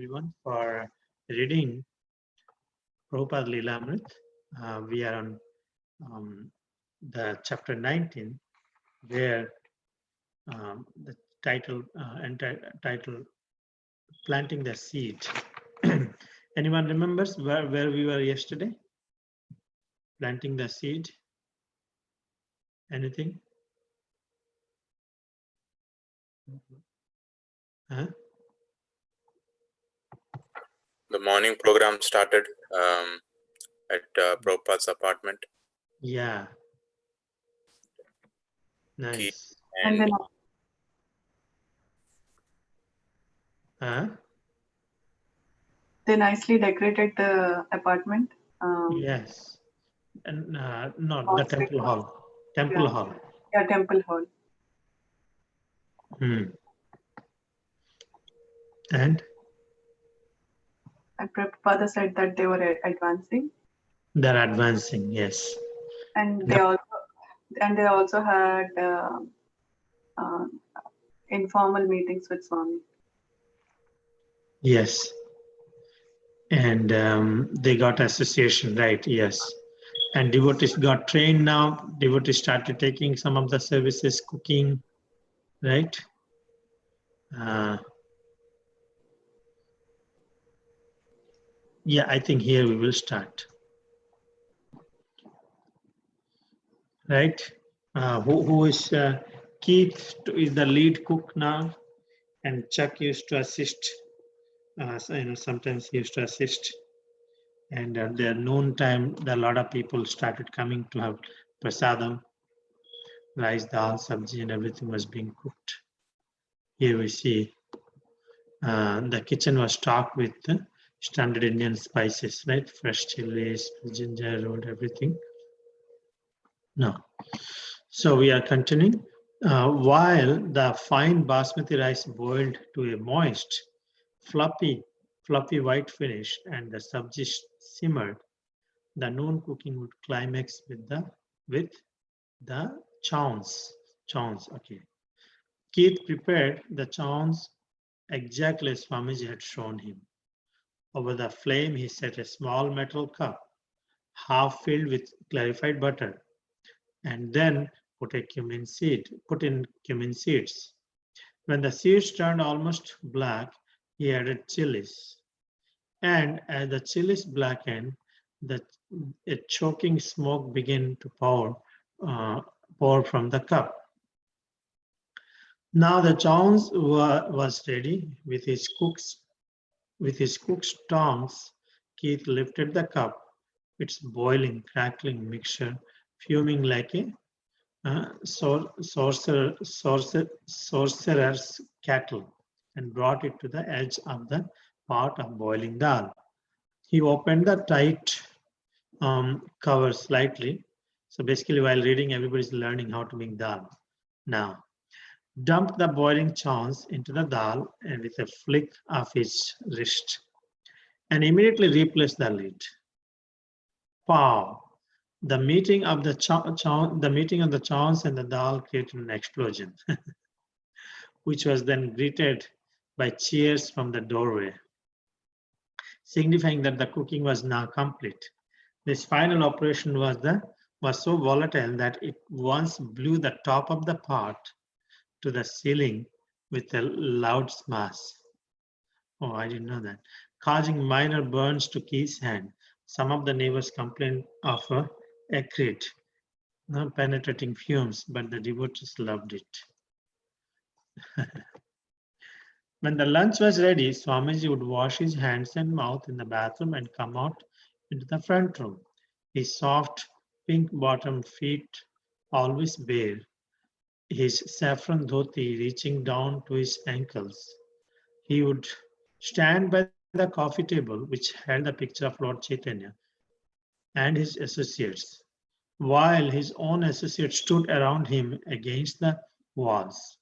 everyone for reading Prabhupada LILAMRITA. We are on the chapter 19, where the title Planting the Seed. Anyone remembers where we were yesterday? Planting the seed? Anything? Huh? The morning program started at Prabhupada's apartment. Yeah. Nice. And then they nicely decorated the apartment. Yes. And not the temple hall. Temple hall. Yeah, temple hall. And Prabhupada said that they were advancing. They're advancing, yes. And they also had informal meetings with Swami. Yes. And they got association, right? Yes. And devotees got trained now. Devotees started taking some of the services, cooking, right? Yeah, I think here we will start. Right? Who is Keith is the lead cook now, and Chuck used to assist. Sometimes he used to assist. And at the noon time, a lot of people started coming to have prasadam, rice, dal, sabji, and everything was being cooked. Here we see the kitchen was stocked with standard Indian spices, right? Fresh chilies, ginger root, everything. No. So we are continuing. While the fine basmati rice boiled to a moist, fluffy white finish and the sabji simmered, the noon cooking would climax with the chawns. Okay. Keith prepared the chawns exactly as Swamiji had shown him. Over the flame, he set a small metal cup, half filled with clarified butter, and then put in cumin seeds. When the seeds turned almost black, he added chilies. And as the chilies blackened, a choking smoke began to pour from the cup. Now the chawns was ready. With his cook's tongs, Keith lifted the cup, its boiling, crackling mixture, fuming like a sorcerer's kettle, and brought it to the edge of the pot of boiling dal. He opened the tight cover slightly. So basically, while reading, everybody's learning how to make dal. Now, dumped the boiling chawns into the dal and with a flick of his wrist, and immediately replaced the lid. Pow! The meeting of the chawns and the dal created an explosion, which was then greeted by cheers from the doorway, signifying that the cooking was now complete. This final operation was so volatile that it once blew the top of the pot to the ceiling with a loud smash. Oh, I didn't know that. Causing minor burns to Keith's hand. Some of the neighbors complained of acrid, penetrating fumes, but the devotees loved it. When the lunch was ready, Swamiji would wash his hands and mouth in the bathroom and come out into the front room, his soft pink-bottomed feet always bare, his saffron dhoti reaching down to his ankles. He would stand by the coffee table, which held the picture of Lord Chaitanya and his associates, while his own associates stood around him against the walls.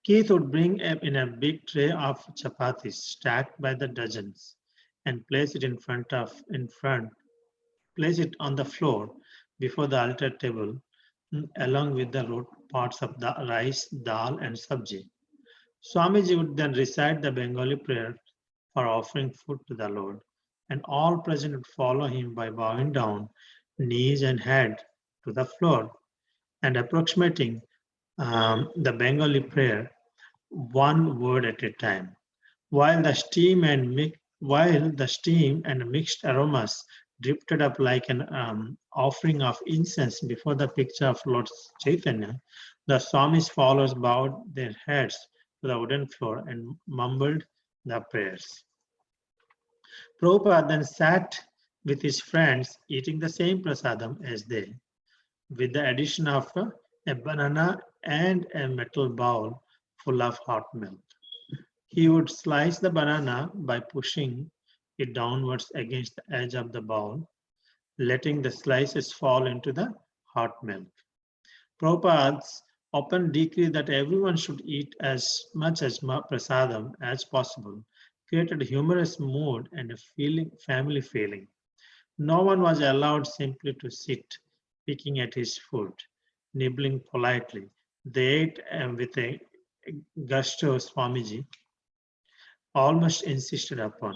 Keith would bring in a big tray of chapatis stacked by the dozens and place it place it on the floor before the altar table, along with the pots of the rice, dal, and sabji. Swamiji would then recite the Bengali prayer for offering food to the Lord, and all present would follow him by bowing down, knees and head to the floor, and approximating the Bengali prayer one word at a time. While the steam and mixed aromas drifted up like an offering of incense before the picture of Lord Chaitanya, the Swami's followers bowed their heads to the wooden floor and mumbled the prayers. Prabhupada then sat with his friends eating the same prasadam as they, with the addition of a banana and a metal bowl full of hot milk. He would slice the banana by pushing it downwards against the edge of the bowl, letting the slices fall into the hot milk. Prabhupada's open decree that everyone should eat as much as prasadam as possible created a humorous mood and a family feeling. No one was allowed simply to sit, picking at his food, nibbling politely. They ate with a gusto Swamiji almost insisted upon.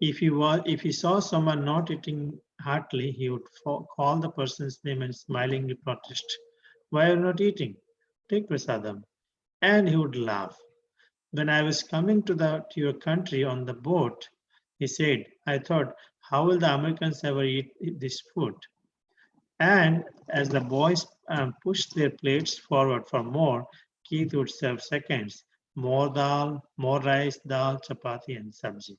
If he saw someone not eating heartily, he would call the person's name and smilingly protest, "Why are you not eating? Take prasadam." And he would laugh. "When I was coming to your country on the boat," he said, "I thought, how will the Americans ever eat this food?" And as the boys pushed their plates forward for more, Keith would serve seconds. More dal, more rice, dal, chapati, and sabji.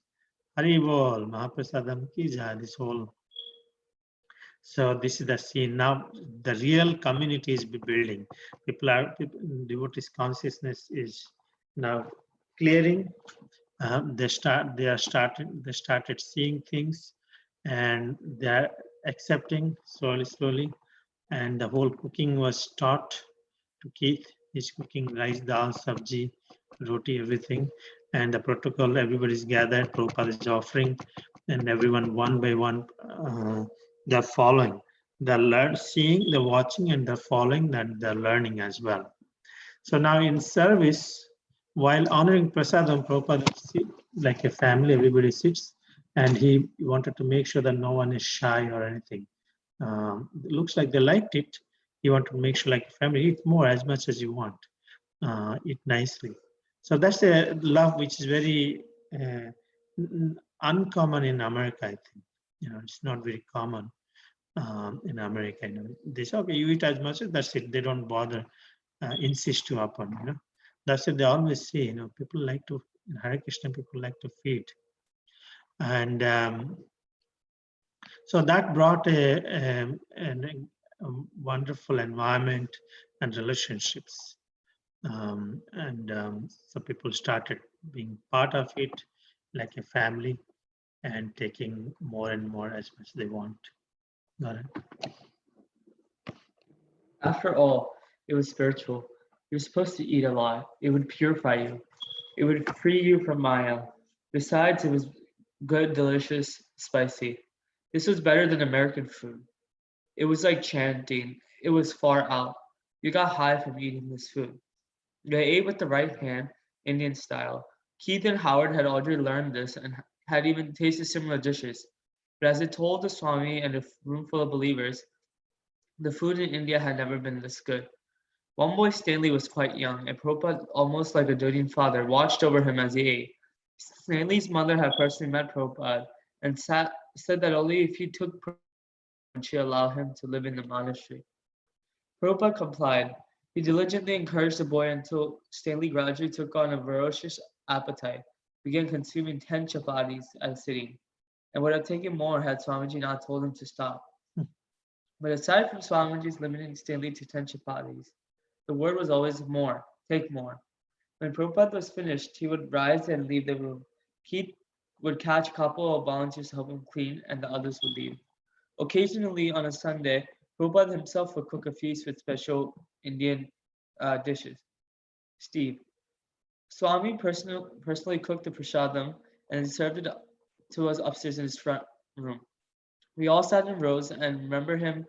Hari bol, Mahaprasadam ki jai, this whole. So this is the scene. Now the real community is building. Devotees' consciousness is now clearing. They started seeing things, and they're accepting slowly, and the whole cooking was taught to Keith. He's cooking rice, dal, sabji, roti, everything, and the protocol. Everybody's gathered. Prabhupada is offering, and everyone one by one they're following. They're seeing, they're watching, and they're following, and they're learning as well. So now in service, while honoring prasadam, Prabhupada sit like a family, everybody sits, and he wanted to make sure that no one is shy or anything. It looks like they liked it. He wanted to make sure like a family, eat more as much as you want, eat nicely. So that's a love which is very uncommon in America, I think. It's not very common in America. They say, okay, you eat as much as that's it. They don't bother. Insist to upon, That's what they always say, people like to, in Hare Krishna, people like to feed. And so that brought a wonderful environment and relationships. So people started being part of it like a family and taking more and more as much as they want. Got it? After all, it was spiritual. You're supposed to eat a lot. It would purify you. It would free you from Maya. Besides, it was good, delicious, spicy. This was better than American food. It was like chanting. It was far out. You got high from eating this food. They ate with the right hand, Indian style. Keith and Howard had already learned this and had even tasted similar dishes. But as they told the Swami and a room full of believers, the food in India had never been this good. One boy, Stanley, was quite young, and Prabhupada, almost like a doting father, watched over him as he ate. Stanley's mother had personally met Prabhupada and said that only if he took Prabhupada would she allow him to live in the monastery. Prabhupada complied. He diligently encouraged the boy until Stanley gradually took on a ferocious appetite, began consuming 10 chapatis at a sitting, and would have taken more had Swamiji not told him to stop. But aside from Swamiji's limiting Stanley to 10 chapatis, the word was always more, take more. When Prabhupada was finished, he would rise and leave the room. Keith would catch a couple of volunteers to help him clean, and the others would leave. Occasionally, on a Sunday, Prabhupada himself would cook a feast with special Indian dishes. Steve. Swami personally cooked the prasadam and served it to us upstairs in his front room. We all sat in rows and remember him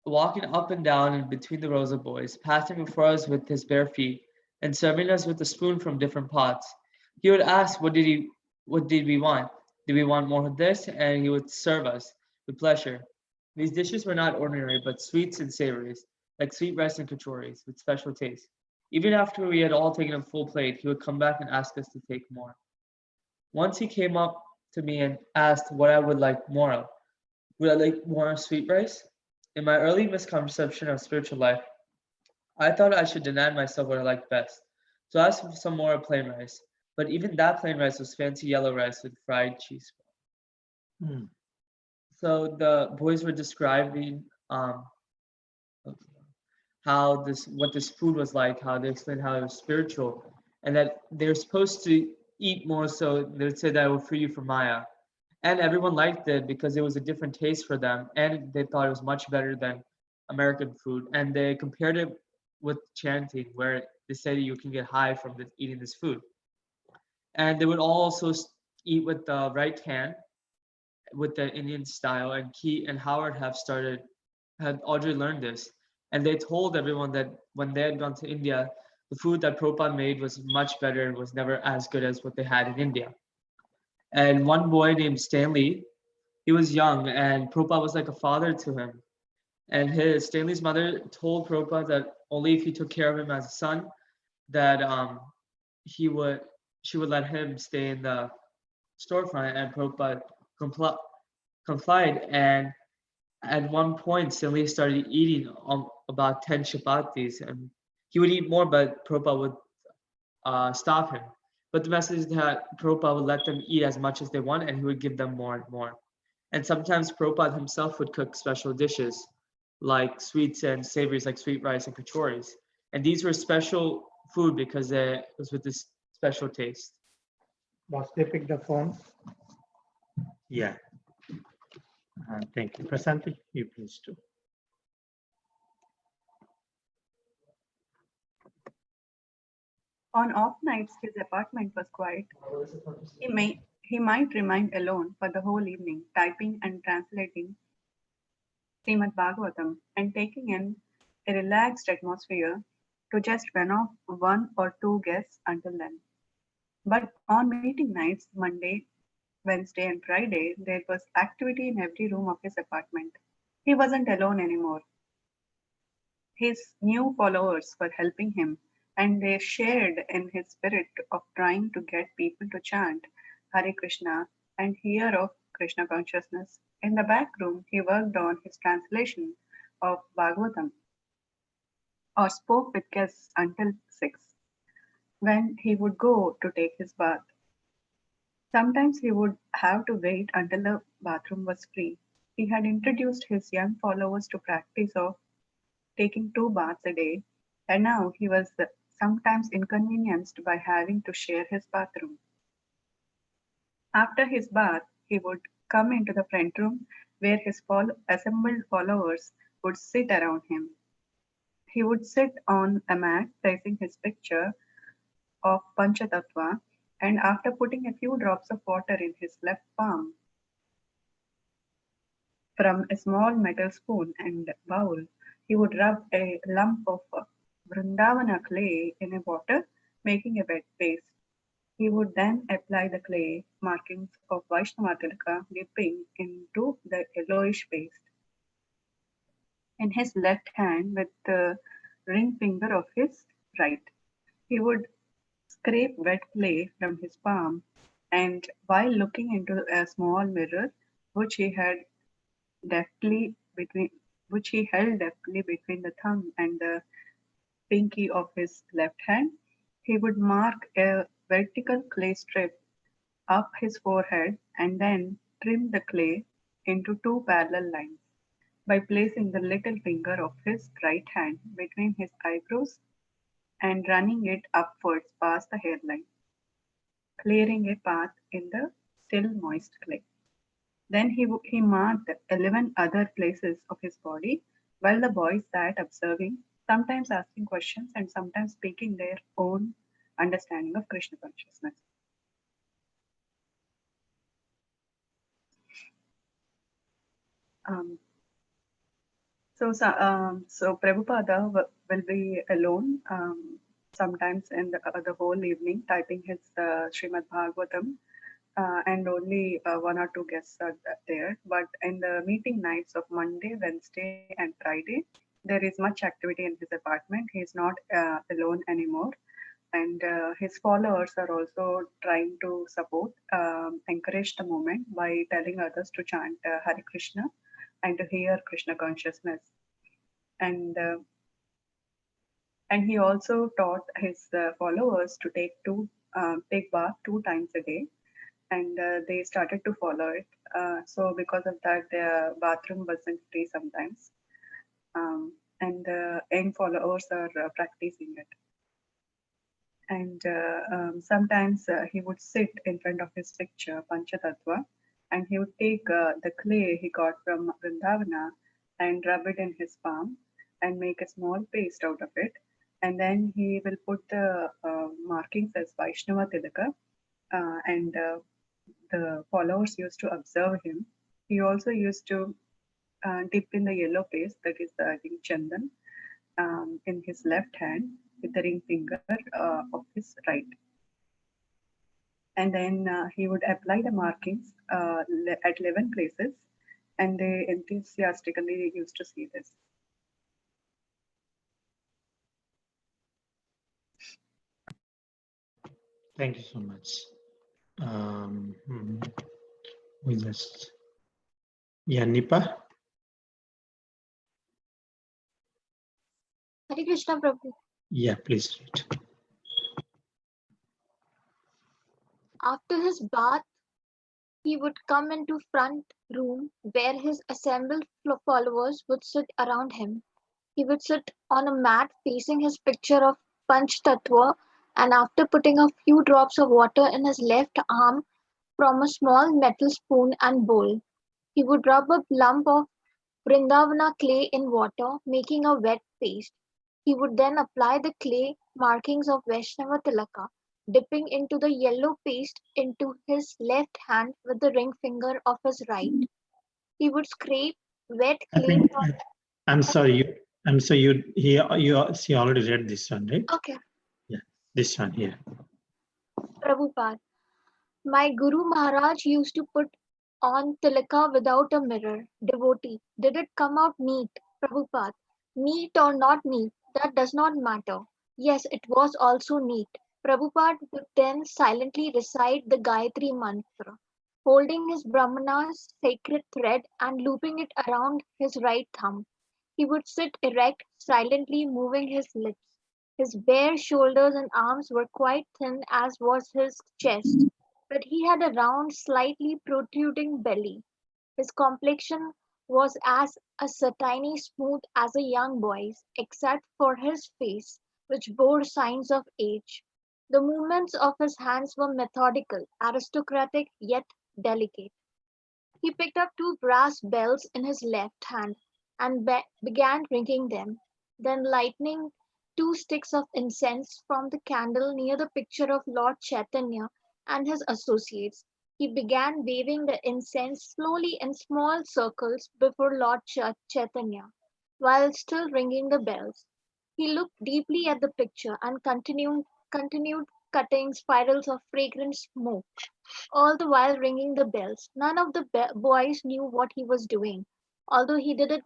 walking up and down in between the rows of boys, passing before us with his bare feet, and serving us with a spoon from different pots. He would ask, what did we want? Did we want more of this? And he would serve us with pleasure. These dishes were not ordinary, but sweets and savories, like sweet rice and kachoris, with special taste. Even after we had all taken a full plate, he would come back and ask us to take more. Once he came up to me and asked what I would like more of. Would I like more sweet rice? In my early misconception of spiritual life, I thought I should deny myself what I liked best. So I asked for some more plain rice. But even that plain rice was fancy yellow rice with fried cheese. Hmm. So the boys were describing how what this food was like, how they explained how it was spiritual, and that they're supposed to eat more. So they would say that it will free you from Maya, and everyone liked it because it was a different taste for them, and they thought it was much better than American food. And they compared it with chanting, where they said you can get high from eating this food. And they would also eat with the right hand, with the Indian style. And Key and Howard had already learned this, and they told everyone that when they had gone to India, the food that Prabhupada made was much better and was never as good as what they had in India. And one boy named Stanley, he was young, and Prabhupada was like a father to him. And Stanley's mother told Prabhupada that only if he took care of him as a son, that he would she would let him stay in the storefront. And Prabhupada complied. And at one point, Stanley started eating about 10 chapatis, and he would eat more, but Prabhupada would stop him. But the message is that Prabhupada would let them eat as much as they want, and he would give them more and more. And sometimes Prabhupada himself would cook special dishes, like sweets and savories, like sweet rice and kachoris. And these were special food because it was with this special taste. Boss, they pick the phone. Yeah. Thank you. Prasanthi, you please too. On off nights, his apartment was quiet. He might remain alone for the whole evening, typing and translating Srimad Bhagavatam and taking in a relaxed atmosphere to just one or two guests until then. But on meeting nights, Monday, Wednesday, and Friday, there was activity in every room of his apartment. He wasn't alone anymore. His new followers were helping him, and they shared in his spirit of trying to get people to chant Hare Krishna and hear of Krishna consciousness. In the back room, he worked on his translation of Bhagavatam or spoke with guests until 6, when he would go to take his bath. Sometimes he would have to wait until the bathroom was free. He had introduced his young followers to practice of taking 2 baths a day, and now he was sometimes inconvenienced by having to share his bathroom. After his bath, he would come into the front room where his assembled followers would sit around him. He would sit on a mat facing his picture of Panchatattva, and after putting a few drops of water in his left palm from a small metal spoon and bowl, he would rub a lump of Vrindavana clay in a water, making a wet paste. He would then apply the clay markings of Vaishnava Tilaka, dipping into the yellowish paste in his left hand with the ring finger of his right. He would scrape wet clay from his palm, and while looking into a small mirror, which he had deftly between which he held deftly between the thumb and the pinky of his left hand, he would mark a vertical clay strip up his forehead and then trim the clay into 2 parallel lines by placing the little finger of his right hand between his eyebrows and running it upwards past the hairline, clearing a path in the still moist clay. Then he marked 11 other places of his body while the boys sat observing, sometimes asking questions and sometimes speaking their own understanding of Krishna consciousness. So Prabhupada will be alone sometimes in the whole evening, typing his Srimad Bhagavatam, and only one or two guests are there. But in the meeting nights of Monday, Wednesday, and Friday, there is much activity in his apartment. He is not alone anymore. And his followers are also trying to support, encourage the movement by telling others to chant Hare Krishna and to hear Krishna consciousness. And and he also taught his followers to take bath 2 times a day, and they started to follow it. So because of that, their bathroom wasn't free sometimes, and young followers are practicing it. And sometimes he would sit in front of his picture, Panchatattva, and he would take the clay he got from Vrindavana and rub it in his palm and make a small paste out of it. And then he will put the markings as Vaishnava Tilaka, and the followers used to observe him. He also used to dip in the yellow paste, that is, I think, Chandan, in his left hand with the ring finger of his right. And then he would apply the markings at 11 places, and they enthusiastically used to see this. Thank you so much. We just, yeah, Nipa. Hare Krishna Prabhu. Yeah, please read. After his bath, he would come into front room where his assembled followers would sit around him. He would sit on a mat facing his picture of Panch Tattva, and after putting a few drops of water in his left arm from a small metal spoon and bowl, he would rub a lump of Vrindavana clay in water, making a wet paste. He would then apply the clay markings of Vaishnava Tilaka, dipping into the yellow paste into his left hand with the ring finger of his right. He would scrape wet I clay think from. I'm sorry. She already read this one, right? Okay, Yeah, this one here. Prabhupada. My Guru Maharaj used to put on tilaka without a mirror. Devotee. Did it come out neat? Prabhupada. Neat or not neat, that does not matter. Yes, it was also neat. Prabhupada would then silently recite the Gayatri mantra, holding his Brahmana's sacred thread and looping it around his right thumb. He would sit erect, silently moving his lips. His bare shoulders and arms were quite thin, as was his chest, but he had a round, slightly protruding belly. His complexion was as satiny smooth as a young boy's, except for his face, which bore signs of age. The movements of his hands were methodical, aristocratic, yet delicate. He picked up two brass bells in his left hand and began ringing them, then lighting two sticks of incense from the candle near the picture of Lord Chaitanya and his associates. He began waving the incense slowly in small circles before Lord Chaitanya, while still ringing the bells. He looked deeply at the picture and continued cutting spirals of fragrant smoke, all the while ringing the bells. None of the boys knew what he was doing, although he did it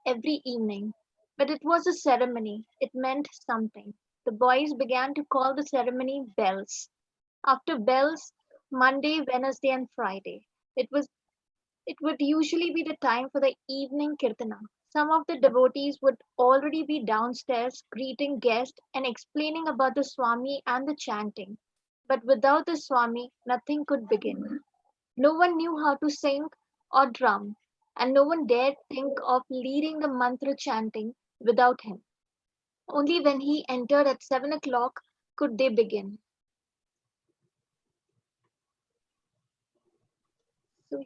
every evening. But it was a ceremony. It meant something. The boys began to call the ceremony bells. After bells, Monday, Wednesday, and Friday. It would usually be the time for the evening kirtana. Some of the devotees would already be downstairs greeting guests and explaining about the Swami and the chanting. But without the Swami, nothing could begin. No one knew how to sing or drum, and no one dared think of leading the mantra chanting without him. Only when he entered at 7 o'clock could they begin. So,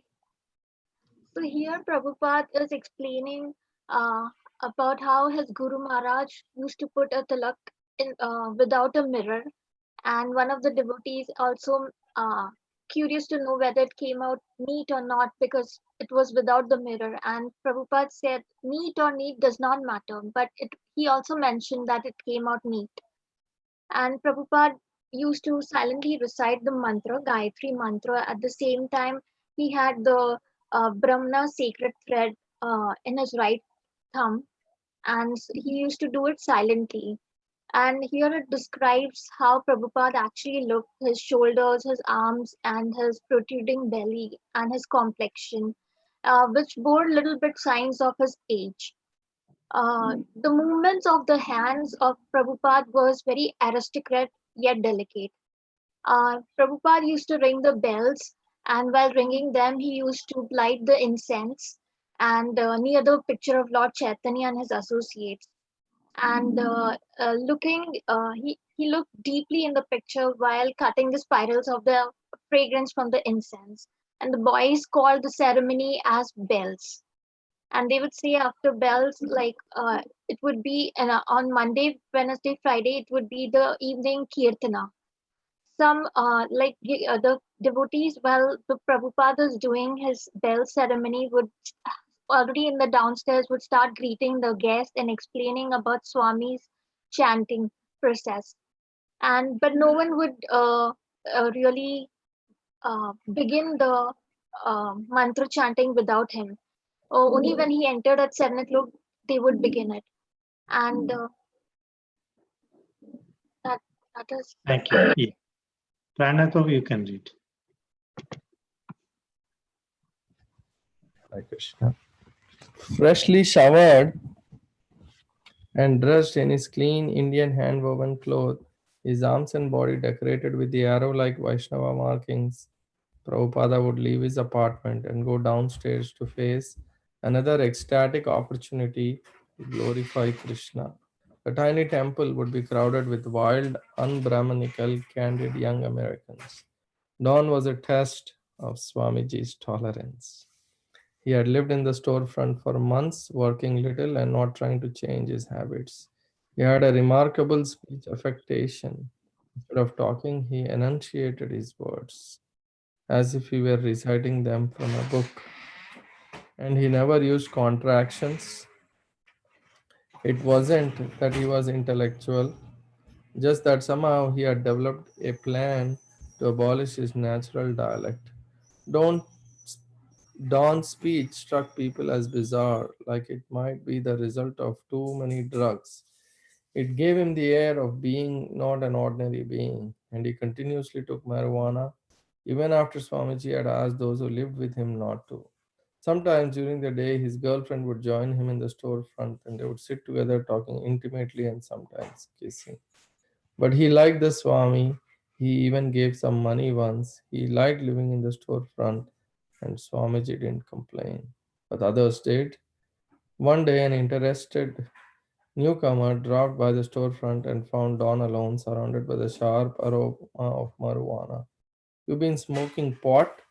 so here Prabhupada is explaining uh, about how his Guru Maharaj used to put a tilak without a mirror, and one of the devotees also curious to know whether it came out neat or not because it was without the mirror. And Prabhupada said neat or neat does not matter, but he also mentioned that it came out neat. And Prabhupada used to silently recite the mantra, Gayatri mantra. At the same time, he had the Brahmana sacred thread in his right thumb, and he used to do it silently. And here it describes how Prabhupada actually looked, his shoulders, his arms, and his protruding belly, and his complexion, which bore little bit signs of his age. The movements of the hands of Prabhupada was very aristocrat yet delicate. Prabhupada used to ring the bells, and while ringing them, he used to light the incense and near the picture of Lord Chaitanya and his associates. And he looked deeply in the picture while cutting the spirals of the fragrance from the incense. And the boys called the ceremony as bells. And they would say after bells, like it would be on Monday, Wednesday, Friday, it would be the evening kirtana. Some the devotees, while the Prabhupada is doing his bell ceremony, would already in the downstairs would start greeting the guests and explaining about Swami's chanting process. And but no one would really begin the mantra chanting without him. Only when he entered at 7 o'clock, they would begin it. And that that is Thank you. Yeah. Pranatov, you can read. Hare Krishna. Freshly showered and dressed in his clean Indian hand-woven cloth, his arms and body decorated with the arrow-like Vaishnava markings, Prabhupada would leave his apartment and go downstairs to face another ecstatic opportunity to glorify Krishna. The tiny temple would be crowded with wild, unbrahmanical, candid young Americans. Dawn was a test of Swamiji's tolerance. He had lived in the storefront for months, working little and not trying to change his habits. He had a remarkable speech affectation. Instead of talking, he enunciated his words as if he were reciting them from a book. And he never used contractions. It wasn't that he was intellectual, just that somehow he had developed a plan to abolish his natural dialect. Don't Don's speech struck people as bizarre, like it might be the result of too many drugs. It gave him the air of being not an ordinary being, and he continuously took marijuana even after Swamiji had asked those who lived with him not to. Sometimes during the day, his girlfriend would join him in the storefront and they would sit together talking intimately and sometimes kissing. But he liked the Swami. He even gave some money once. He liked living in the storefront, and Swamiji didn't complain. But others did. One day, an interested newcomer dropped by the storefront and found Don alone, surrounded by the sharp aroma of marijuana. You've been smoking pot?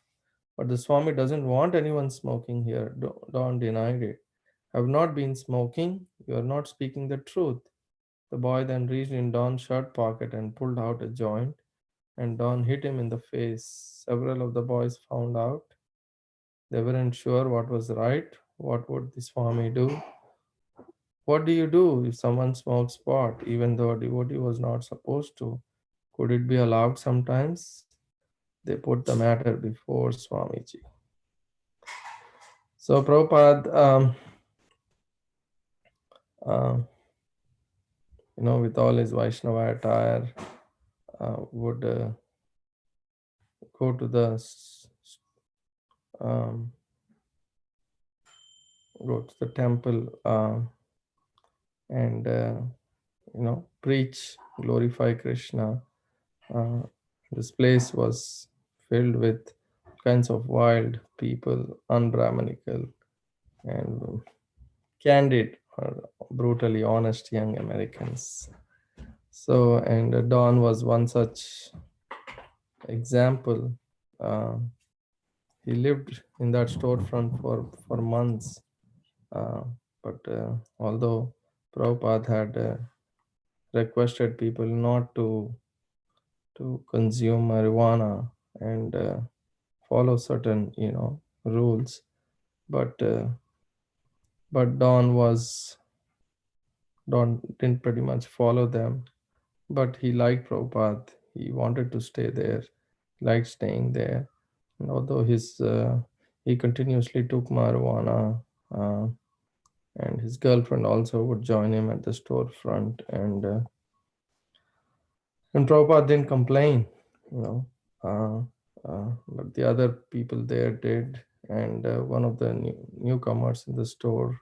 But the Swami doesn't want anyone smoking here. Don denied it. Have not been smoking? You are not speaking the truth. The boy then reached in Don's shirt pocket and pulled out a joint, and Don hit him in the face. Several of the boys found out. They weren't sure what was right. What would the Swami do? What do you do if someone smokes pot, even though a devotee was not supposed to? Could it be allowed sometimes? They put the matter before Swamiji. So Prabhupada, with all his Vaishnava attire, would go to the um, temple and preach, glorify Krishna. This place was filled with kinds of wild people, unbrahmanical and candid or brutally honest young Americans. So, and Don was one such example. He lived in that storefront for months. But although Prabhupada had requested people not to consume marijuana and follow certain rules, but Don didn't pretty much follow them. but he liked Prabhupada. He wanted to stay there, liked staying there. And although he continuously took marijuana, uh, and his girlfriend also would join him at the storefront, and Prabhupada didn't complain, you know, but the other people there did. And one of the newcomers in the store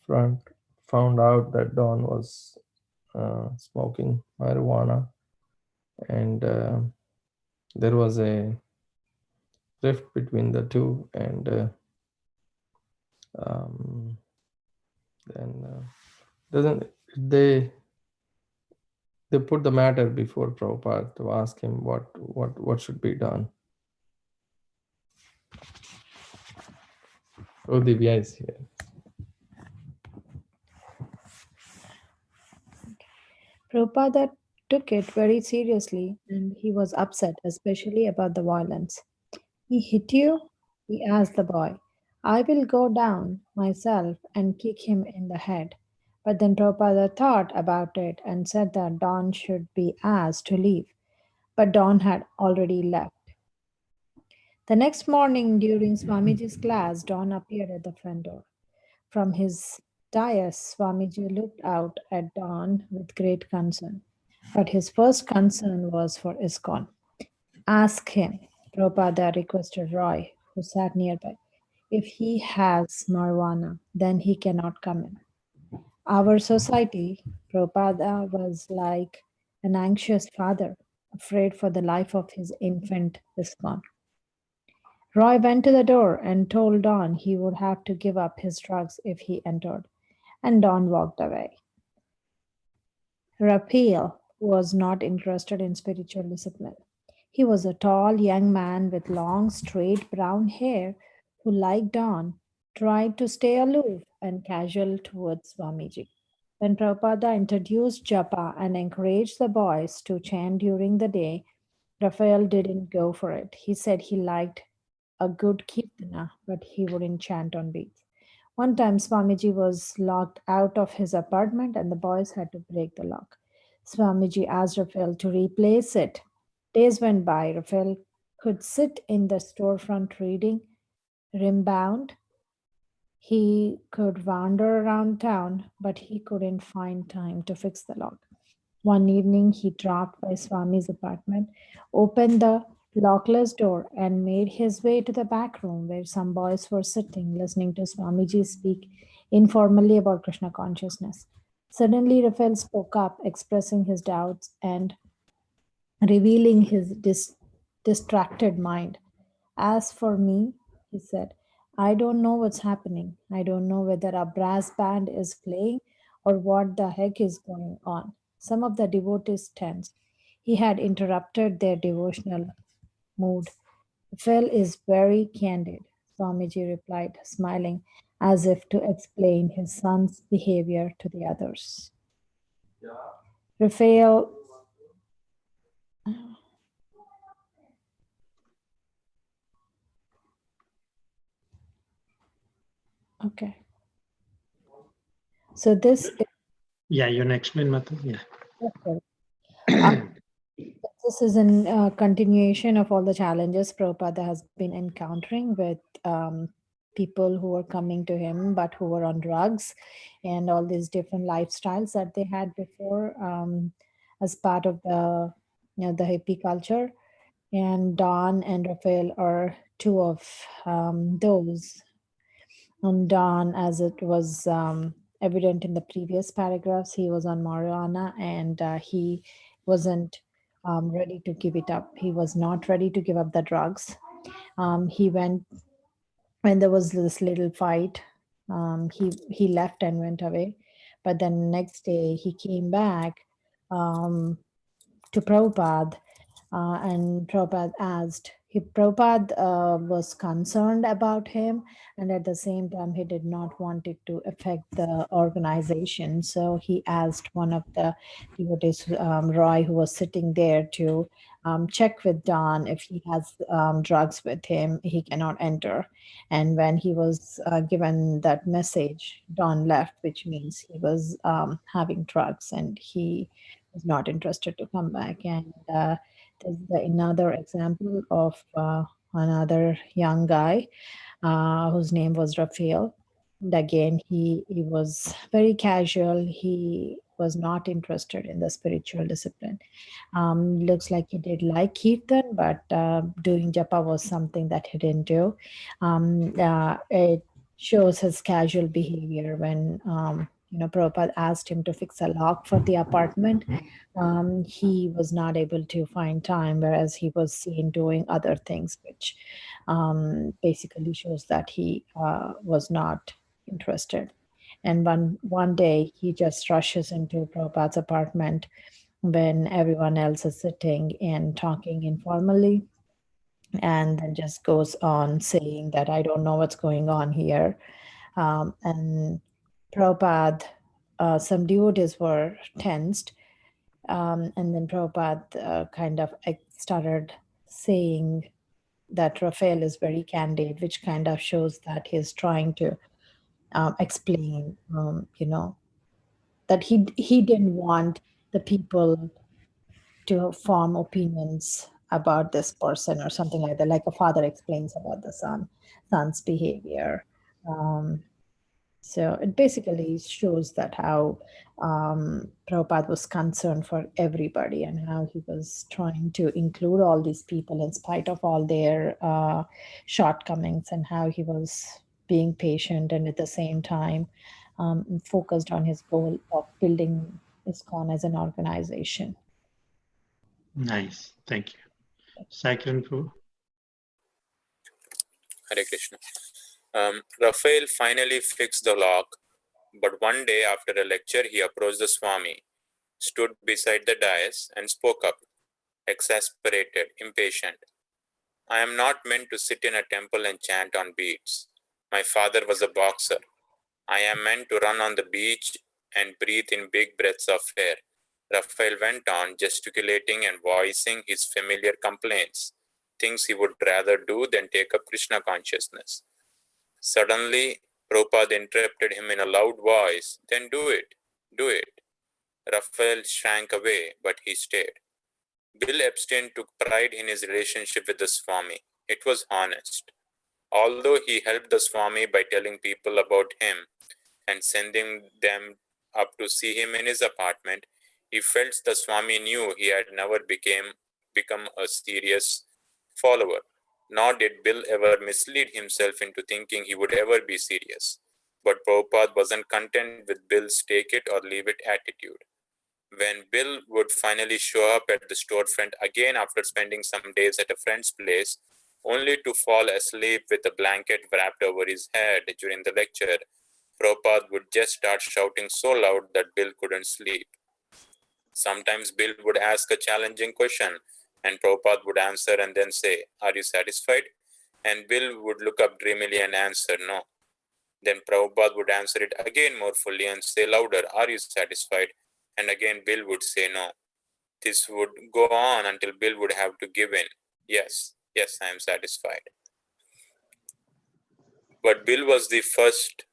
front found out that Don was smoking marijuana, and there was a rift between the two, and um, then doesn't they put the matter before Prabhupada to ask him what should be done. Oh, Divya is here. Prabhupada took it very seriously and he was upset, especially about the violence. He hit you? He asked the boy. I will go down myself and kick him in the head. But then Prabhupada thought about it and said that Don should be asked to leave. But Don had already left. The next morning during Swamiji's class, Don appeared at the front door. From his dais, Swamiji looked out at Don with great concern. But his first concern was for ISKCON. Ask him, Prabhupada requested Roy, who sat nearby. If he has marijuana, then he cannot come in. Our society, Prabhupada was like an anxious father, afraid for the life of his infant ISKCON. Roy went to the door and told Don he would have to give up his drugs if he entered, and Don walked away. Raphael was not interested in spiritual discipline. He was a tall young man with long, straight brown hair who, like Don, tried to stay aloof and casual towards Swamiji. When Prabhupada introduced japa and encouraged the boys to chant during the day, Raphael didn't go for it. He said he liked a good kirtana, but he wouldn't chant on beats. One time, Swamiji was locked out of his apartment and the boys had to break the lock. Swamiji asked Raphael to replace it. Days went by. Raphael could sit in the storefront reading, rimbound. He could wander around town, but he couldn't find time to fix the lock. One evening, he dropped by Swami's apartment, opened the lockless door, and made his way to the back room where some boys were sitting, listening to Swamiji speak informally about Krishna consciousness. Suddenly, Raphael spoke up, expressing his doubts and revealing his distracted mind. As for me, he said, I don't know what's happening. I don't know whether a brass band is playing or what the heck is going on. Some of the devotees tensed. He had interrupted their devotional mood. Phil is very candid, Swamiji replied, smiling as if to explain his son's behavior to the others. Raphael Okay. So this is Yeah, you want to explain, Matu? Yeah. this is a continuation of all the challenges Prabhupada has been encountering with people who were coming to him but who were on drugs and all these different lifestyles that they had before as part of the the hippie culture. And Don and Raphael are two of those. And Don, as it was evident in the previous paragraphs, he was on marijuana and he wasn't ready to give it up. He was not ready to give up the drugs. He went when there was this little fight. He left and went away, but then next day he came back to Prabhupada, and Prabhupada asked. Prabhupada was concerned about him, and at the same time, he did not want it to affect the organization. So he asked one of the devotees, Roy, who was sitting there, to check with Don if he has drugs with him. He cannot enter. And when he was given that message, Don left, which means he was having drugs, and he was not interested to come back. And there's another example of another young guy whose name was Raphael. And again, he was very casual. He was not interested in the spiritual discipline. Looks like he did like Kirtan, but doing japa was something that he didn't do. It shows his casual behavior when Prabhupada asked him to fix a lock for the apartment. He was not able to find time, whereas he was seen doing other things, which basically shows that he was not interested. And one day he just rushes into Prabhupada's apartment when everyone else is sitting and talking informally, and then just goes on saying that I don't know what's going on here. And Prabhupada, some devotees were tensed, and then Prabhupada kind of started saying that Raphael is very candid, which kind of shows that he's trying to explain, that he didn't want the people to form opinions about this person or something like that, like a father explains about the son's behavior. So it basically shows that how Prabhupada was concerned for everybody and how he was trying to include all these people in spite of all their shortcomings, and how he was being patient and at the same time focused on his goal of building ISKCON as an organization. Nice. Thank you. Cyclone Prabhu. Hare Krishna. Raphael finally fixed the lock, but one day after a lecture, he approached the Swami, stood beside the dais, and spoke up, exasperated, impatient. I am not meant to sit in a temple and chant on beads. My father was a boxer. I am meant to run on the beach and breathe in big breaths of air. Raphael went on, gesticulating and voicing his familiar complaints, things he would rather do than take up Krishna consciousness. Suddenly, Prabhupada interrupted him in a loud voice, then do it, do it. Raphael shrank away, but he stayed. Bill Epstein took pride in his relationship with the Swami. It was honest. Although he helped the Swami by telling people about him and sending them up to see him in his apartment, he felt the Swami knew he had never become a serious follower. Nor did Bill ever mislead himself into thinking he would ever be serious. But Prabhupada wasn't content with Bill's take it or leave it attitude. When Bill would finally show up at the storefront again after spending some days at a friend's place, only to fall asleep with a blanket wrapped over his head during the lecture, Prabhupada would just start shouting so loud that Bill couldn't sleep. Sometimes Bill would ask a challenging question, and Prabhupada would answer and then say, "Are you satisfied?" And Bill would look up dreamily and answer, "No." Then Prabhupada would answer it again more fully and say louder, "Are you satisfied?" And again Bill would say no. This would go on until Bill would have to give in. Yes, I am satisfied. But Bill was the first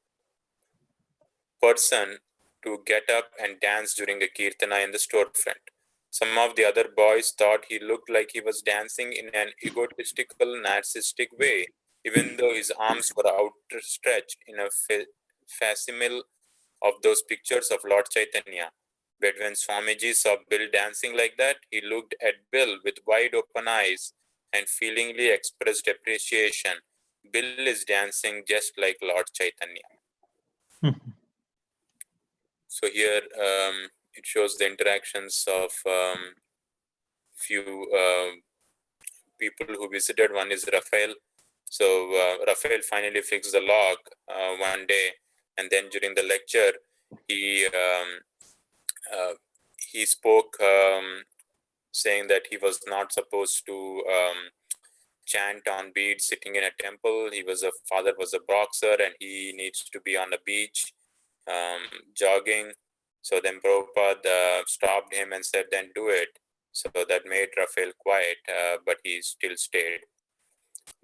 person to get up and dance during a kirtana in the storefront. Some of the other boys thought he looked like he was dancing in an egotistical, narcissistic way, even though his arms were outstretched in a facsimile of those pictures of Lord Chaitanya. But when Swamiji saw Bill dancing like that, he looked at Bill with wide open eyes and feelingly expressed appreciation. Bill is dancing just like Lord Chaitanya. So here it shows the interactions of few people who visited. One is Raphael. So Raphael finally fixed the lock one day, and then during the lecture, he spoke saying that he was not supposed to chant on beads sitting in a temple. Father was a boxer, and he needs to be on the beach jogging. So then Prabhupada stopped him and said, "Then do it." So that made Raphael quiet, but he still stayed.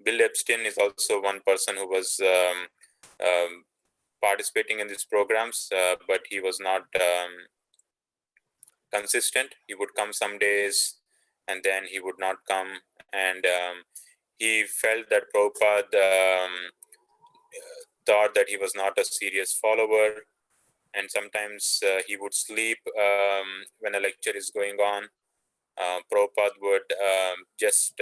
Bill Epstein is also one person who was participating in these programs, but he was not consistent. He would come some days and then he would not come. And he felt that Prabhupada thought that he was not a serious follower. And sometimes he would sleep when a lecture is going on. Prabhupada would just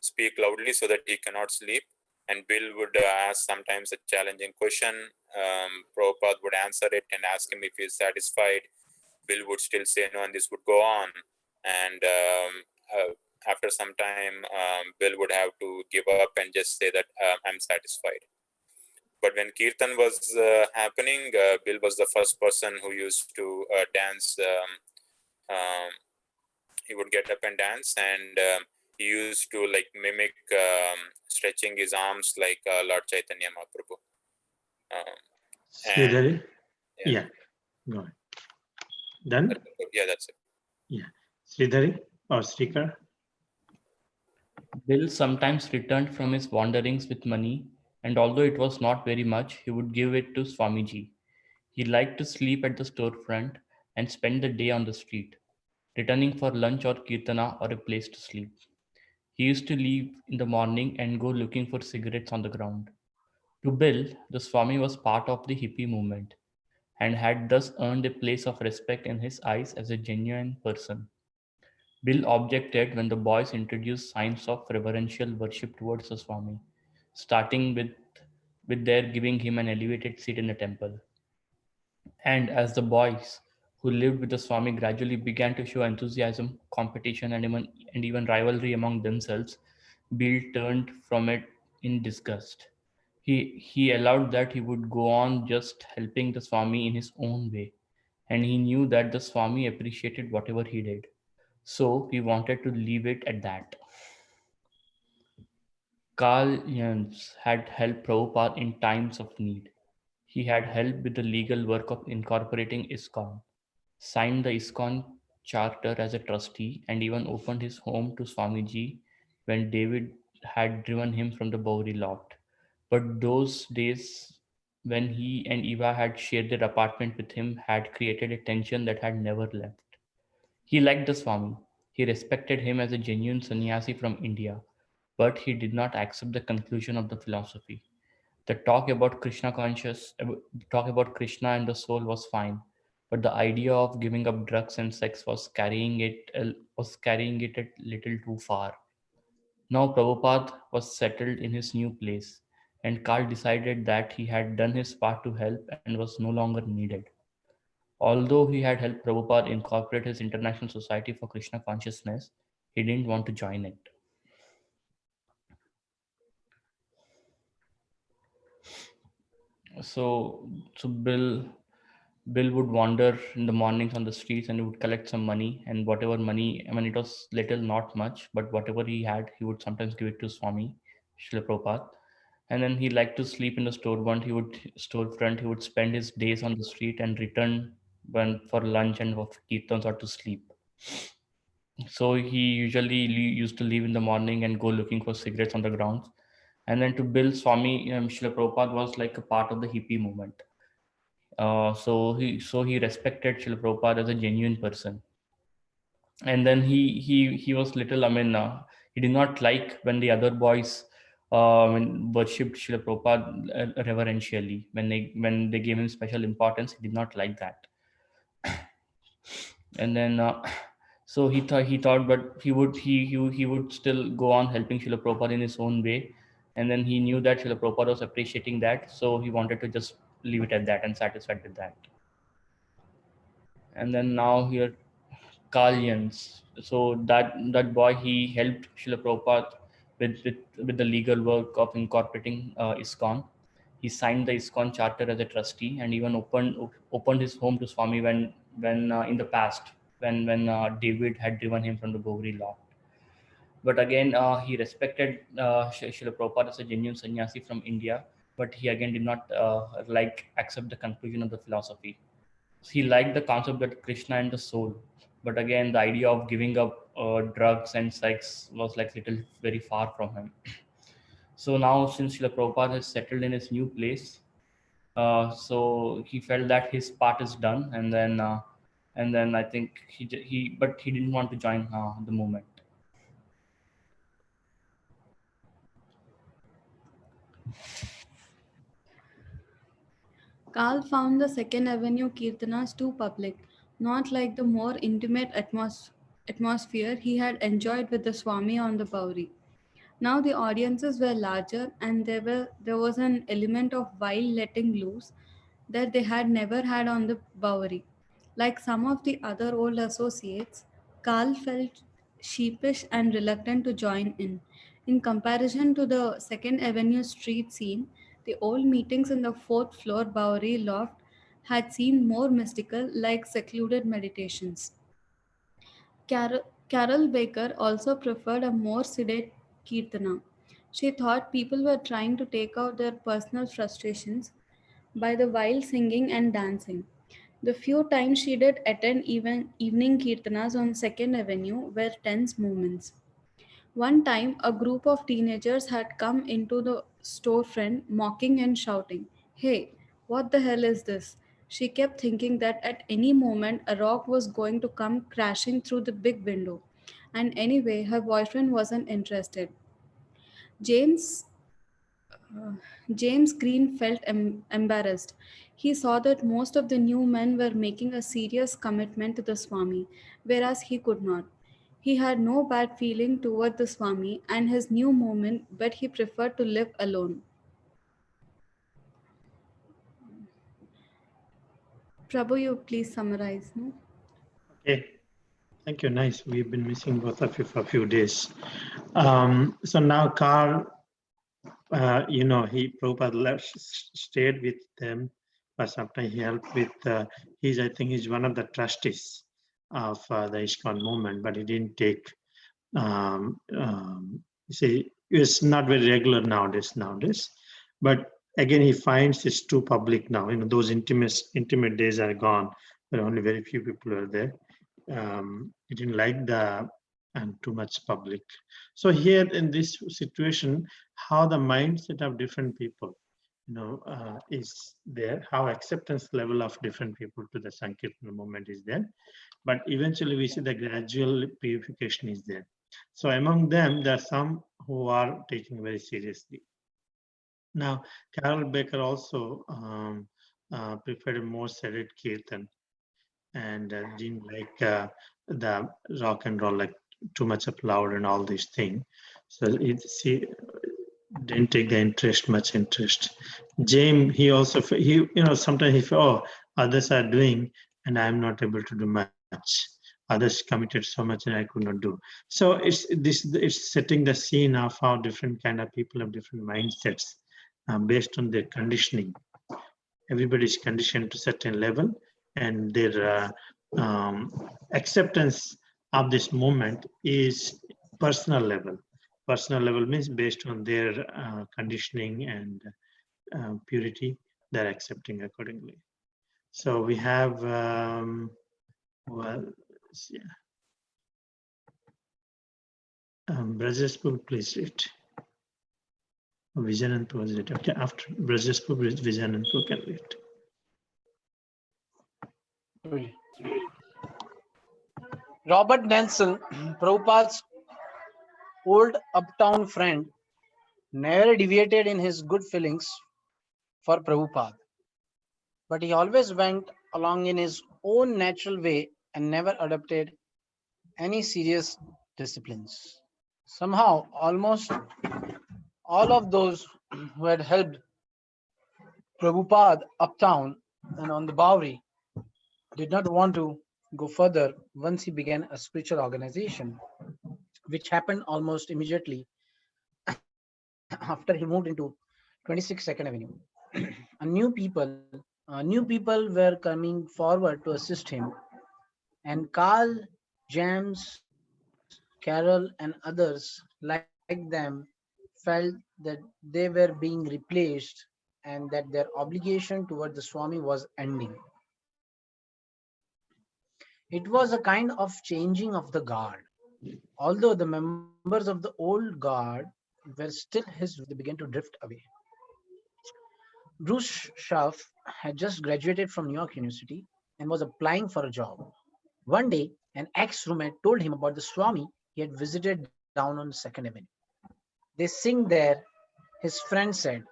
speak loudly so that he cannot sleep. And Bill would ask sometimes a challenging question. Prabhupada would answer it and ask him if he is satisfied. Bill would still say no, and this would go on. And after some time, Bill would have to give up and just say that I'm satisfied. But when Kirtan was happening, Bill was the first person who used to dance. He would get up and dance, and he used to like mimic stretching his arms like Lord Chaitanya Mahaprabhu. Sridhari? yeah. Yeah. Go ahead. Done? Yeah, that's it. Yeah. Sridhari or Srikar? Bill sometimes returned from his wanderings with money, and although it was not very much, he would give it to Swamiji. He liked to sleep at the storefront and spend the day on the street, returning for lunch or kirtana or a place to sleep. He used to leave in the morning and go looking for cigarettes on the ground. To Bill, the Swami was part of the hippie movement and had thus earned a place of respect in his eyes as a genuine person. Bill objected when the boys introduced signs of reverential worship towards the Swami, starting with their giving him an elevated seat in the temple. And as the boys who lived with the Swami gradually began to show enthusiasm, competition, and even rivalry among themselves, Bill turned from it in disgust. He allowed that he would go on just helping the Swami in his own way, and he knew that the Swami appreciated whatever he did. So he wanted to leave it at that. Carl Jens had helped Prabhupada in times of need. He had helped with the legal work of incorporating ISKCON, signed the ISKCON charter as a trustee, and even opened his home to Swamiji when David had driven him from the Bowery lot. But those days when he and Eva had shared their apartment with him had created a tension that had never left. He liked the Swami. He respected him as a genuine sannyasi from India, but he did not accept the conclusion of the philosophy. The talk about Krishna and the soul was fine, but the idea of giving up drugs and sex was carrying it a little too far. Now Prabhupada was settled in his new place, and Carl decided that he had done his part to help and was no longer needed. Although he had helped Prabhupada incorporate his International Society for Krishna Consciousness, he didn't want to join it. So Bill would wander in the mornings on the streets and he would collect some money, and whatever money, I mean, it was little, not much, but whatever he had, he would sometimes give it to Swami, Srila Prabhupada. And then he liked to sleep in the storefront. He would spend his days on the street and return when for lunch and for kirtans or to sleep. So he usually used to leave in the morning and go looking for cigarettes on the grounds. And then to Bill, Swami Srila Prabhupada was like a part of the hippie movement. So he respected Srila Prabhupada as a genuine person. And then he was little. I mean, he did not like when the other boys worshipped Srila Prabhupada reverentially. When they gave him special importance, he did not like that. And then so he thought, but he would still go on helping Srila Prabhupada in his own way. And then he knew that Srila Prabhupada was appreciating that, so he wanted to just leave it at that and satisfied with that. And then now here, Kalyans. So that boy, he helped Srila Prabhupada with the legal work of incorporating ISKCON. He signed the ISKCON charter as a trustee, and even opened his home to Swami when in the past when David had driven him from the Bogri lot. But again, he respected Srila Prabhupada as a genuine sannyasi from India, but he again did not accept the conclusion of the philosophy. He liked the concept that Krishna and the soul, but again, the idea of giving up drugs and sex was like little very far from him. So now, since Srila Prabhupada has settled in his new place, so he felt that his part is done, and then and then I think he didn't want to join the movement. Carl found the Second Avenue Kirtanas too public, not like the more intimate atmosphere he had enjoyed with the Swami on the Bowery. Now the audiences were larger, and there was an element of wild letting loose that they had never had on the Bowery. Like some of the other old associates, Carl felt sheepish and reluctant to join in. In comparison to the Second Avenue street scene, the old meetings in the fourth floor Bowery loft had seemed more mystical, like secluded meditations. Carol Baker also preferred a more sedate kirtana. She thought people were trying to take out their personal frustrations by the wild singing and dancing. The few times she did attend evening kirtanas on Second Avenue were tense moments. One time, a group of teenagers had come into the storefront mocking and shouting, "Hey, what the hell is this?" She kept thinking that at any moment a rock was going to come crashing through the big window. And anyway, her boyfriend wasn't interested. James James Green felt embarrassed. He saw that most of the new men were making a serious commitment to the Swami, whereas he could not. He had no bad feeling toward the Swami and his new movement, but he preferred to live alone. Prabhu, you please summarize. No? Okay, thank you. Nice. We've been missing both of you for a few days. So now Carl, Prabhupada stayed with them for some time. He helped with, I think he's one of the trustees of the ISKCON movement, but he didn't take, it's not very regular nowadays, but again, he finds it's too public now. Those intimate days are gone, but only very few people are there. He didn't like the and too much public. So here in this situation, how the mindset of different people, is there, how acceptance level of different people to the Sankirtana movement is there. But eventually we see the gradual purification is there. So among them, there are some who are taking very seriously. Now, Carol Baker also preferred a more sedate kirtan and didn't like the rock and roll, like too much of loud and all these things. So she didn't take the much interest. James, he also, sometimes he felt, others are doing and I'm not able to do much. Others committed so much and I could not do. So it's setting the scene of how different kind of people have different mindsets based on their conditioning. Everybody is conditioned to certain level, and their acceptance of this movement is personal level. Personal level means based on their conditioning and purity, they're accepting accordingly. So we have, Brajespur, please read. Vision and Project. Okay, after Brajespur, Vision and Pro can read. Robert Nelson, Prabhupada's old uptown friend, never deviated in his good feelings for Prabhupada. But he always went along in his own natural way and never adopted any serious disciplines. Somehow, almost all of those who had helped Prabhupada uptown and on the Bowery did not want to go further once he began a spiritual organization, which happened almost immediately after he moved into 26 Second Avenue. New people were coming forward to assist him, and Carl, James, Carol, and others like them felt that they were being replaced and that their obligation toward the Swami was ending. It was a kind of changing of the guard. Although the members of the old guard were still his, they began to drift away. Bruce Schaff had just graduated from New York University and was applying for a job. One day, an ex-roommate told him about the Swami he had visited down on 2nd Avenue. They sing there, his friend said,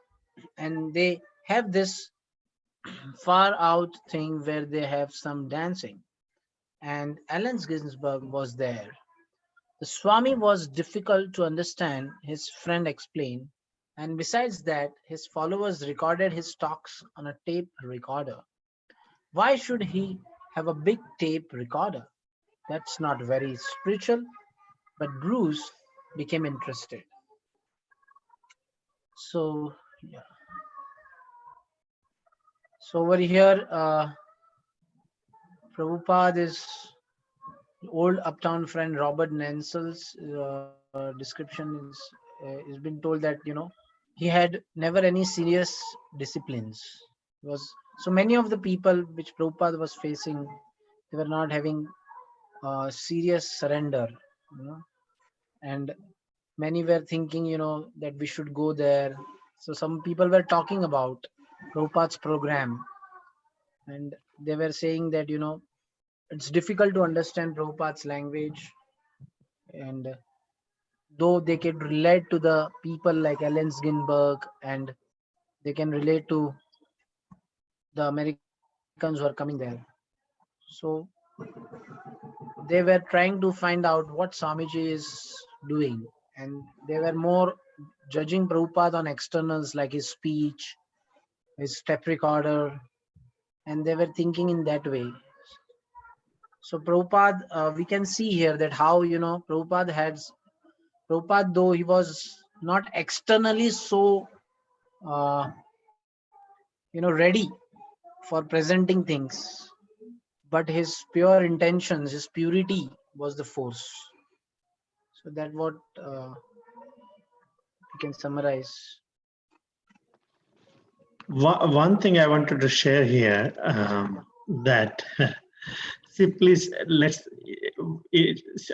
and they have this far out thing where they have some dancing. And Allen Ginsberg was there. The Swami was difficult to understand, his friend explained, and besides that, his followers recorded his talks on a tape recorder. Why should he have a big tape recorder? That's not very spiritual, but Bruce became interested. So, yeah. So over here, Prabhupada is old uptown friend Robert Nansel's description is been told that he had never any serious disciplines. Was so many of the people which Prabhupada was facing, they were not having serious surrender, and many were thinking, that we should go there. So some people were talking about Prabhupada's program, and they were saying that it's difficult to understand Prabhupada's language, and though they could relate to the people like Allen Ginsberg, and they can relate to the Americans who are coming there. So they were trying to find out what Swamiji is doing, and they were more judging Prabhupada on externals like his speech, his step recorder, and they were thinking in that way. So Prabhupada, we can see here that how Prabhupada, though he was not externally so uh, ready for presenting things, but his pure intentions, his purity was the force. So that what we can summarize. One thing I wanted to share here, that see, please,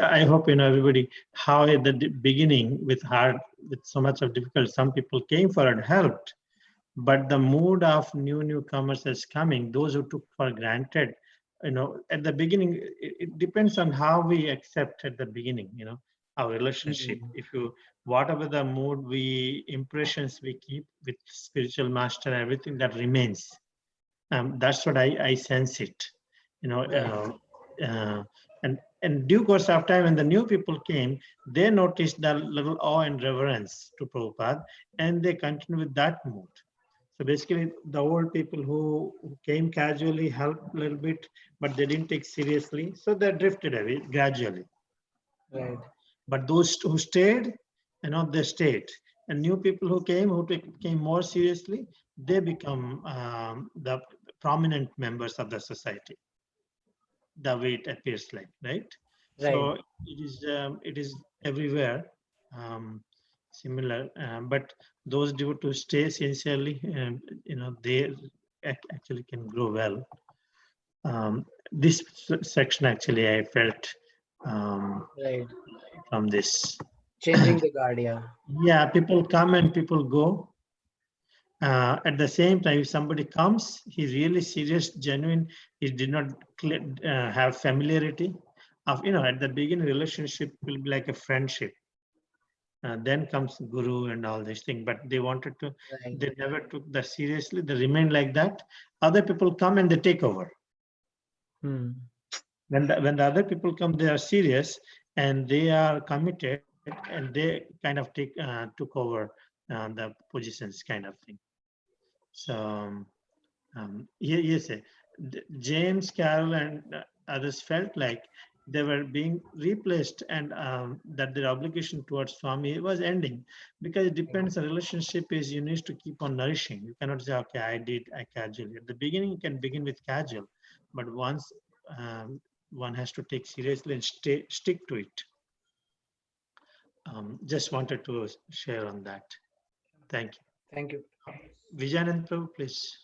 I hope everybody, how at the beginning with so much of difficulty, some people came forward, helped, but the mood of newcomers is coming. Those who took for granted, at the beginning, it depends on how we accept at the beginning, our relationship. If you, whatever the mood impressions we keep with spiritual master, everything that remains. That's what I sense it, and due course of time, when the new people came, they noticed the little awe and reverence to Prabhupada, and they continue with that mood. So basically, the old people who came casually helped a little bit, but they didn't take seriously, so they drifted away gradually. Right. But those who stayed, they stayed. And new people who came more seriously, they become the prominent members of the society. The way it appears like, right? So it is everywhere similar, but those due to stay sincerely, they actually can grow well. This section actually I felt from this. Changing the guard, yeah. Yeah, people come and people go. At the same time, if somebody comes, he's really serious, genuine, he did not have familiarity of, at the beginning, relationship will be like a friendship. Then comes guru and all these things, but they wanted to, they never took that seriously, they remained like that. Other people come and they take over. When the other people come, they are serious and they are committed, and they kind of took over the positions, kind of thing. So yes, James Carroll and others felt like they were being replaced, and that their obligation towards Swami was ending, because it depends. The relationship is, you need to keep on nourishing. You cannot say, okay, I casually. At the beginning, you can begin with casual, but once one has to take seriously and stick to it. Just wanted to share on that. Thank you. Thank you. Vijayanand Prabhu, please.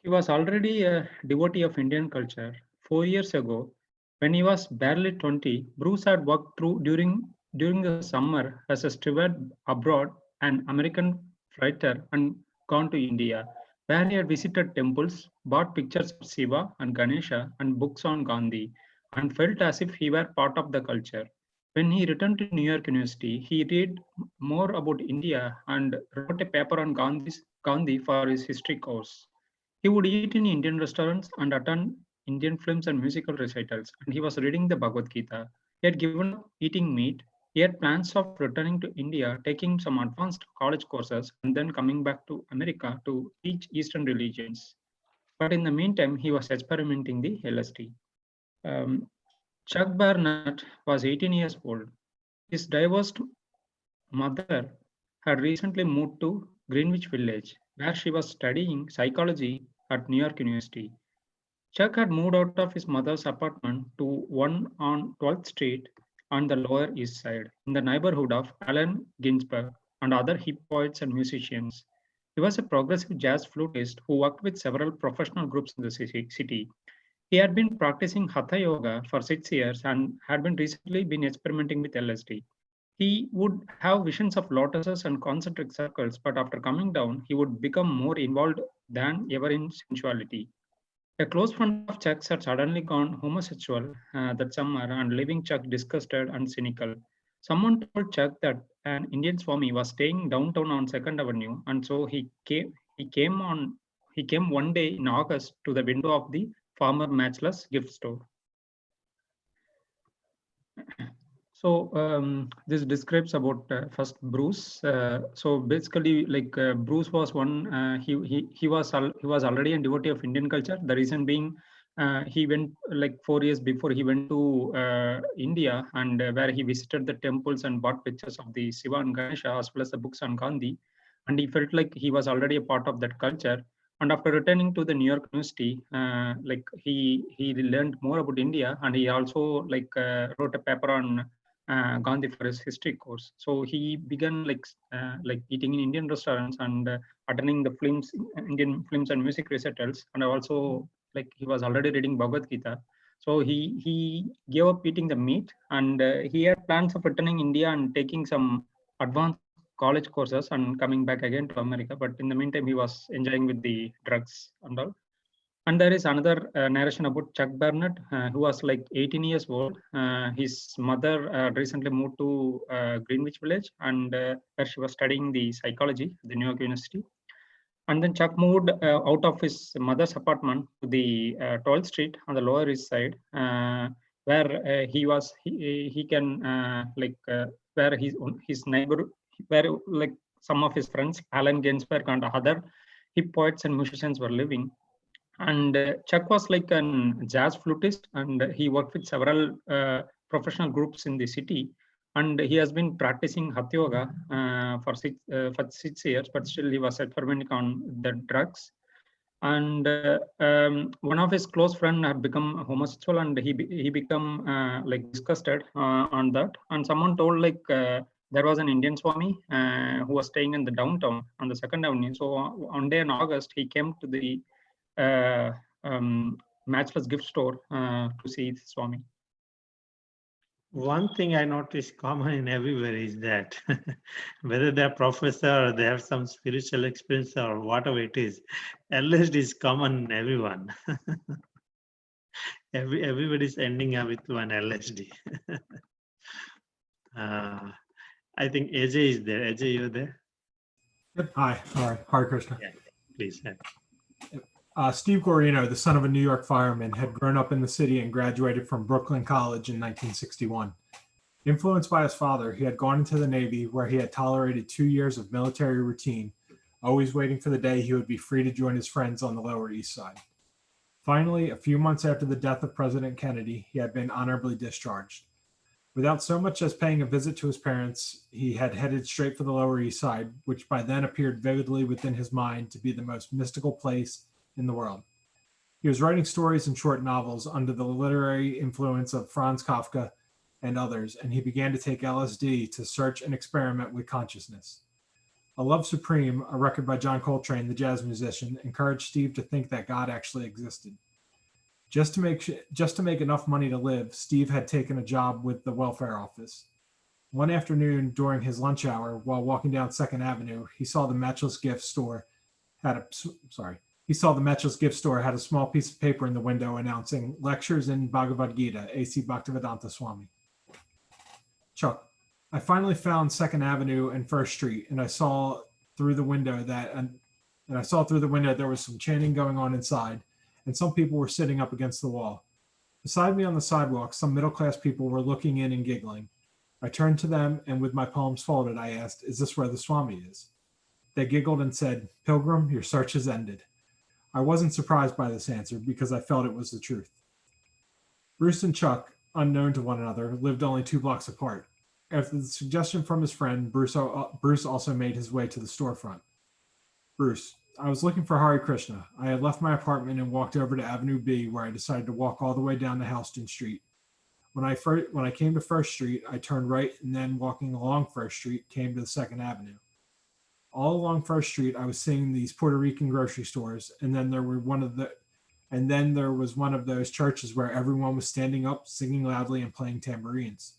He was already a devotee of Indian culture. 4 years ago, when he was barely 20, Bruce had worked during the summer as a steward abroad, an American freighter, and gone to India. where he had visited temples, bought pictures of Shiva and Ganesha and books on Gandhi, and felt as if he were part of the culture. When he returned to New York University, he read more about India and wrote a paper on Gandhi for his history course. He would eat in Indian restaurants and attend Indian films and musical recitals, and he was reading the Bhagavad Gita. He had given up eating meat. He had plans of returning to India, taking some advanced college courses, and then coming back to America to teach Eastern religions. But in the meantime, he was experimenting the LSD. Um, Chuck Barnett was 18 years old. His divorced mother had recently moved to Greenwich Village, where she was studying psychology at New York University. Chuck had moved out of his mother's apartment to one on 12th Street on the Lower East Side, in the neighborhood of Allen Ginsberg and other hip poets and musicians. He was a progressive jazz flutist who worked with several professional groups in the city. He had been practicing Hatha Yoga for 6 years and had recently been experimenting with LSD. He would have visions of lotuses and concentric circles, but after coming down, he would become more involved than ever in sensuality. A close friend of Chuck's had suddenly gone homosexual that summer and leaving Chuck disgusted and cynical. Someone told Chuck that an Indian Swami was staying downtown on 2nd Avenue, and so he came one day in August to the window of the former Matchless gift store. So this describes about first Bruce. So basically, like Bruce was one. He was already a devotee of Indian culture. The reason being, he went like 4 years before he went to India, and where he visited the temples and bought pictures of the Shiva and Ganesha as well as the books on Gandhi, and he felt like he was already a part of that culture. And after returning to the New York University, like he learned more about India, and he also like wrote a paper on Gandhi for his history course. So he began like eating in Indian restaurants and attending the Indian films and music recitals, and also like he was already reading Bhagavad Gita. So he gave up eating the meat, and he had plans of returning India and taking some advanced college courses and coming back again to America. But in the meantime, he was enjoying with the drugs and all. And there is another narration about Chuck Barnett, who was like 18 years old. His mother recently moved to Greenwich Village, and where she was studying the psychology at the New York University. And then Chuck moved out of his mother's apartment to the 12th Street on the Lower East Side, where he can where his neighbor, where like some of his friends, Allen Ginsberg and other hip poets and musicians were living. And Chuck was like a jazz flutist, and he worked with several professional groups in the city. And he has been practicing Hatha Yoga for 6 years, but still he was experimenting on the drugs. And one of his close friends had become homosexual, and he become like disgusted on that. And someone told like there was an Indian Swami who was staying in the downtown on the 2nd Avenue. So one day in August, he came to the Matchless gift store to see Swami. One thing I notice common in everywhere is that whether they're professor or they have some spiritual experience or whatever it is, LSD is common in everyone. Everybody's ending up with one LSD. I think Ajay is there. Ajay, you're there? Yep. Hi. All right. Hare Krishna. Yeah, please. Steve Guarino, the son of a New York fireman, had grown up in the city and graduated from Brooklyn College in 1961. Influenced by his father, he had gone into the Navy, where he had tolerated 2 years of military routine, always waiting for the day he would be free to join his friends on the Lower East Side. Finally, a few months after the death of President Kennedy, he had been honorably discharged. Without so much as paying a visit to his parents, he had headed straight for the Lower East Side, which by then appeared vividly within his mind to be the most mystical place in the world. He was writing stories and short novels under the literary influence of Franz Kafka and others, and he began to take LSD to search and experiment with consciousness. A Love Supreme, a record by John Coltrane, the jazz musician, encouraged Steve to think that God actually existed. Just to make enough money to live, Steve had taken a job with the welfare office. One afternoon during his lunch hour, while walking down 2nd Avenue, he saw the Matchless gift store He saw the Metchel's gift store had a small piece of paper in the window announcing lectures in Bhagavad Gita, A.C. Bhaktivedanta Swami. Chuck, I finally found 2nd Avenue and 1st Street, and I saw through the window there was some chanting going on inside, and some people were sitting up against the wall. Beside me on the sidewalk, some middle-class people were looking in and giggling. I turned to them, and with my palms folded, I asked, "Is this where the Swami is?" They giggled and said, "Pilgrim, your search has ended." I wasn't surprised by this answer because I felt it was the truth. Bruce and Chuck, unknown to one another, lived only 2 blocks apart. After the suggestion from his friend, Bruce also made his way to the storefront. Bruce, I was looking for Hare Krishna. I had left my apartment and walked over to Avenue B, where I decided to walk all the way down to Houston Street. When I came to 1st Street, I turned right, and then walking along 1st Street, came to the 2nd Avenue. All along 1st Street, I was seeing these Puerto Rican grocery stores, and then there was one of those churches where everyone was standing up, singing loudly, and playing tambourines.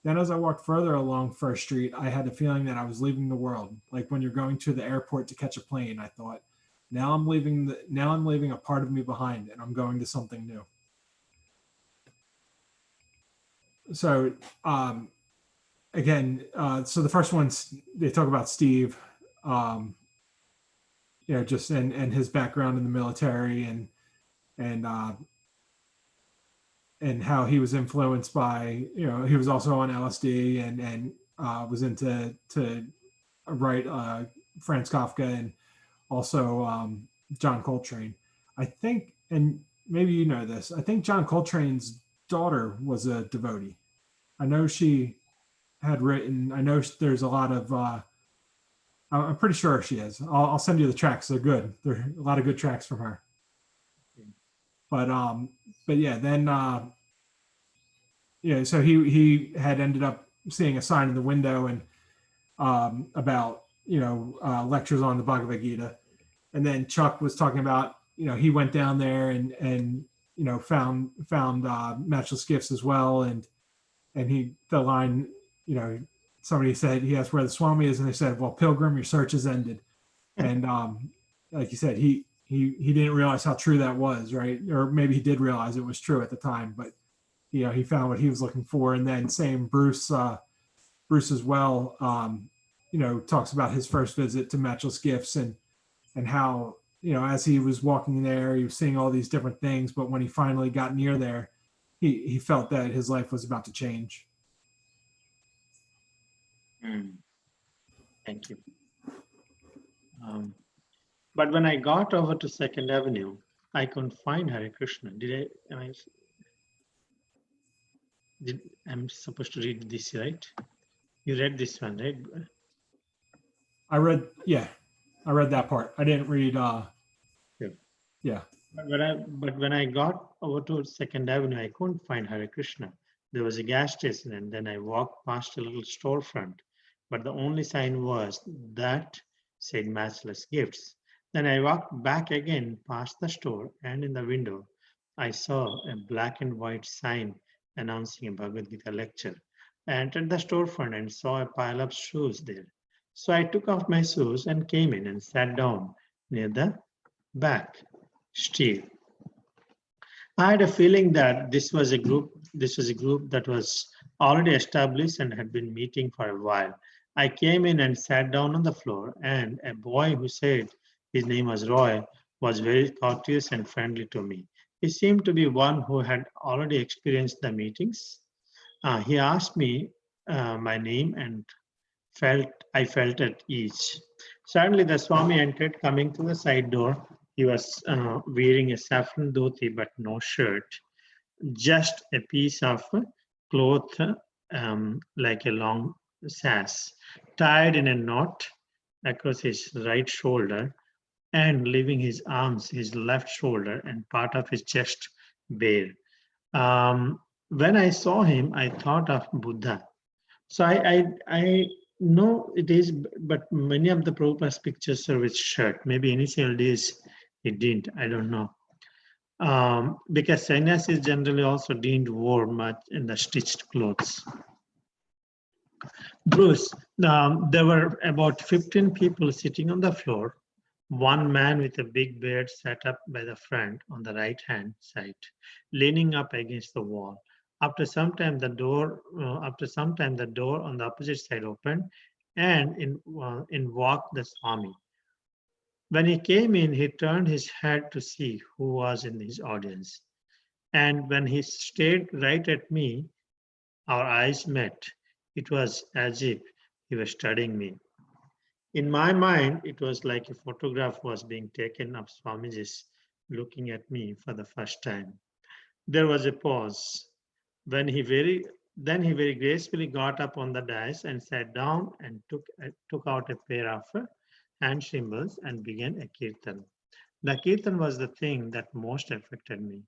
Then as I walked further along 1st Street, I had the feeling that I was leaving the world. Like when you're going to the airport to catch a plane, I thought, now I'm leaving a part of me behind, and I'm going to something new. So so the first one's, they talk about Steve, just and his background in the military and how he was influenced by, he was also on LSD and was into write Franz Kafka and also John Coltrane. I think, and maybe you know this, I think John Coltrane's daughter was a devotee. I know she had written, I know there's a lot of, I'm pretty sure she is. I'll send you the tracks. They're good. There are a lot of good tracks from her. But yeah, then so he had ended up seeing a sign in the window and about lectures on the Bhagavad Gita, and then Chuck was talking about he went down there and found matchless gifts as well, and the line somebody said, he asked where the Swami is, and they said, "Well, Pilgrim, your search has ended." And like you said, he didn't realize how true that was, right? Or maybe he did realize it was true at the time, but he found what he was looking for. And then same Bruce as well, talks about his first visit to Matchless Gifts and how, as he was walking there, he was seeing all these different things, but when he finally got near there, he felt that his life was about to change. Thank you. But when I got over to 2nd Avenue, I couldn't find Hare Krishna. I'm supposed to read this, right? You read this one, right? I read that part. I didn't read. Yeah. But when I got over to 2nd Avenue, I couldn't find Hare Krishna. There was a gas station, and then I walked past a little storefront, but the only sign was that said Matchless Gifts. Then I walked back again past the store, and in the window, I saw a black and white sign announcing a Bhagavad Gita lecture. I entered the storefront and saw a pile of shoes there. So I took off my shoes and came in and sat down near the back. Steve. I had a feeling that this was a group that was already established and had been meeting for a while. I came in and sat down on the floor, and a boy who said his name was Roy was very courteous and friendly to me. He seemed to be one who had already experienced the meetings. He asked me my name, and I felt at ease. Suddenly the Swami entered, coming through the side door. He was wearing a saffron dhoti but no shirt, just a piece of cloth like a long sash, tied in a knot across his right shoulder and leaving his arms, his left shoulder and part of his chest bare. When I saw him, I thought of Buddha. So I know it is, but many of the Prabhupada's pictures are with shirt. Maybe initial days it didn't, I don't know. Because sannyasis generally also didn't wear much in the stitched clothes. Bruce, there were about 15 people sitting on the floor. One man with a big beard sat up by the front on the right-hand side, leaning up against the wall. After some time, the door on the opposite side opened, and in walked the Swami. When he came in, he turned his head to see who was in his audience. And when he stared right at me, our eyes met. It was as if he was studying me. In my mind, it was like a photograph was being taken of Swamiji looking at me for the first time. There was a pause. Then he very gracefully got up on the dais and sat down and took out a pair of hand cymbals and began a kirtan. The kirtan was the thing that most affected me.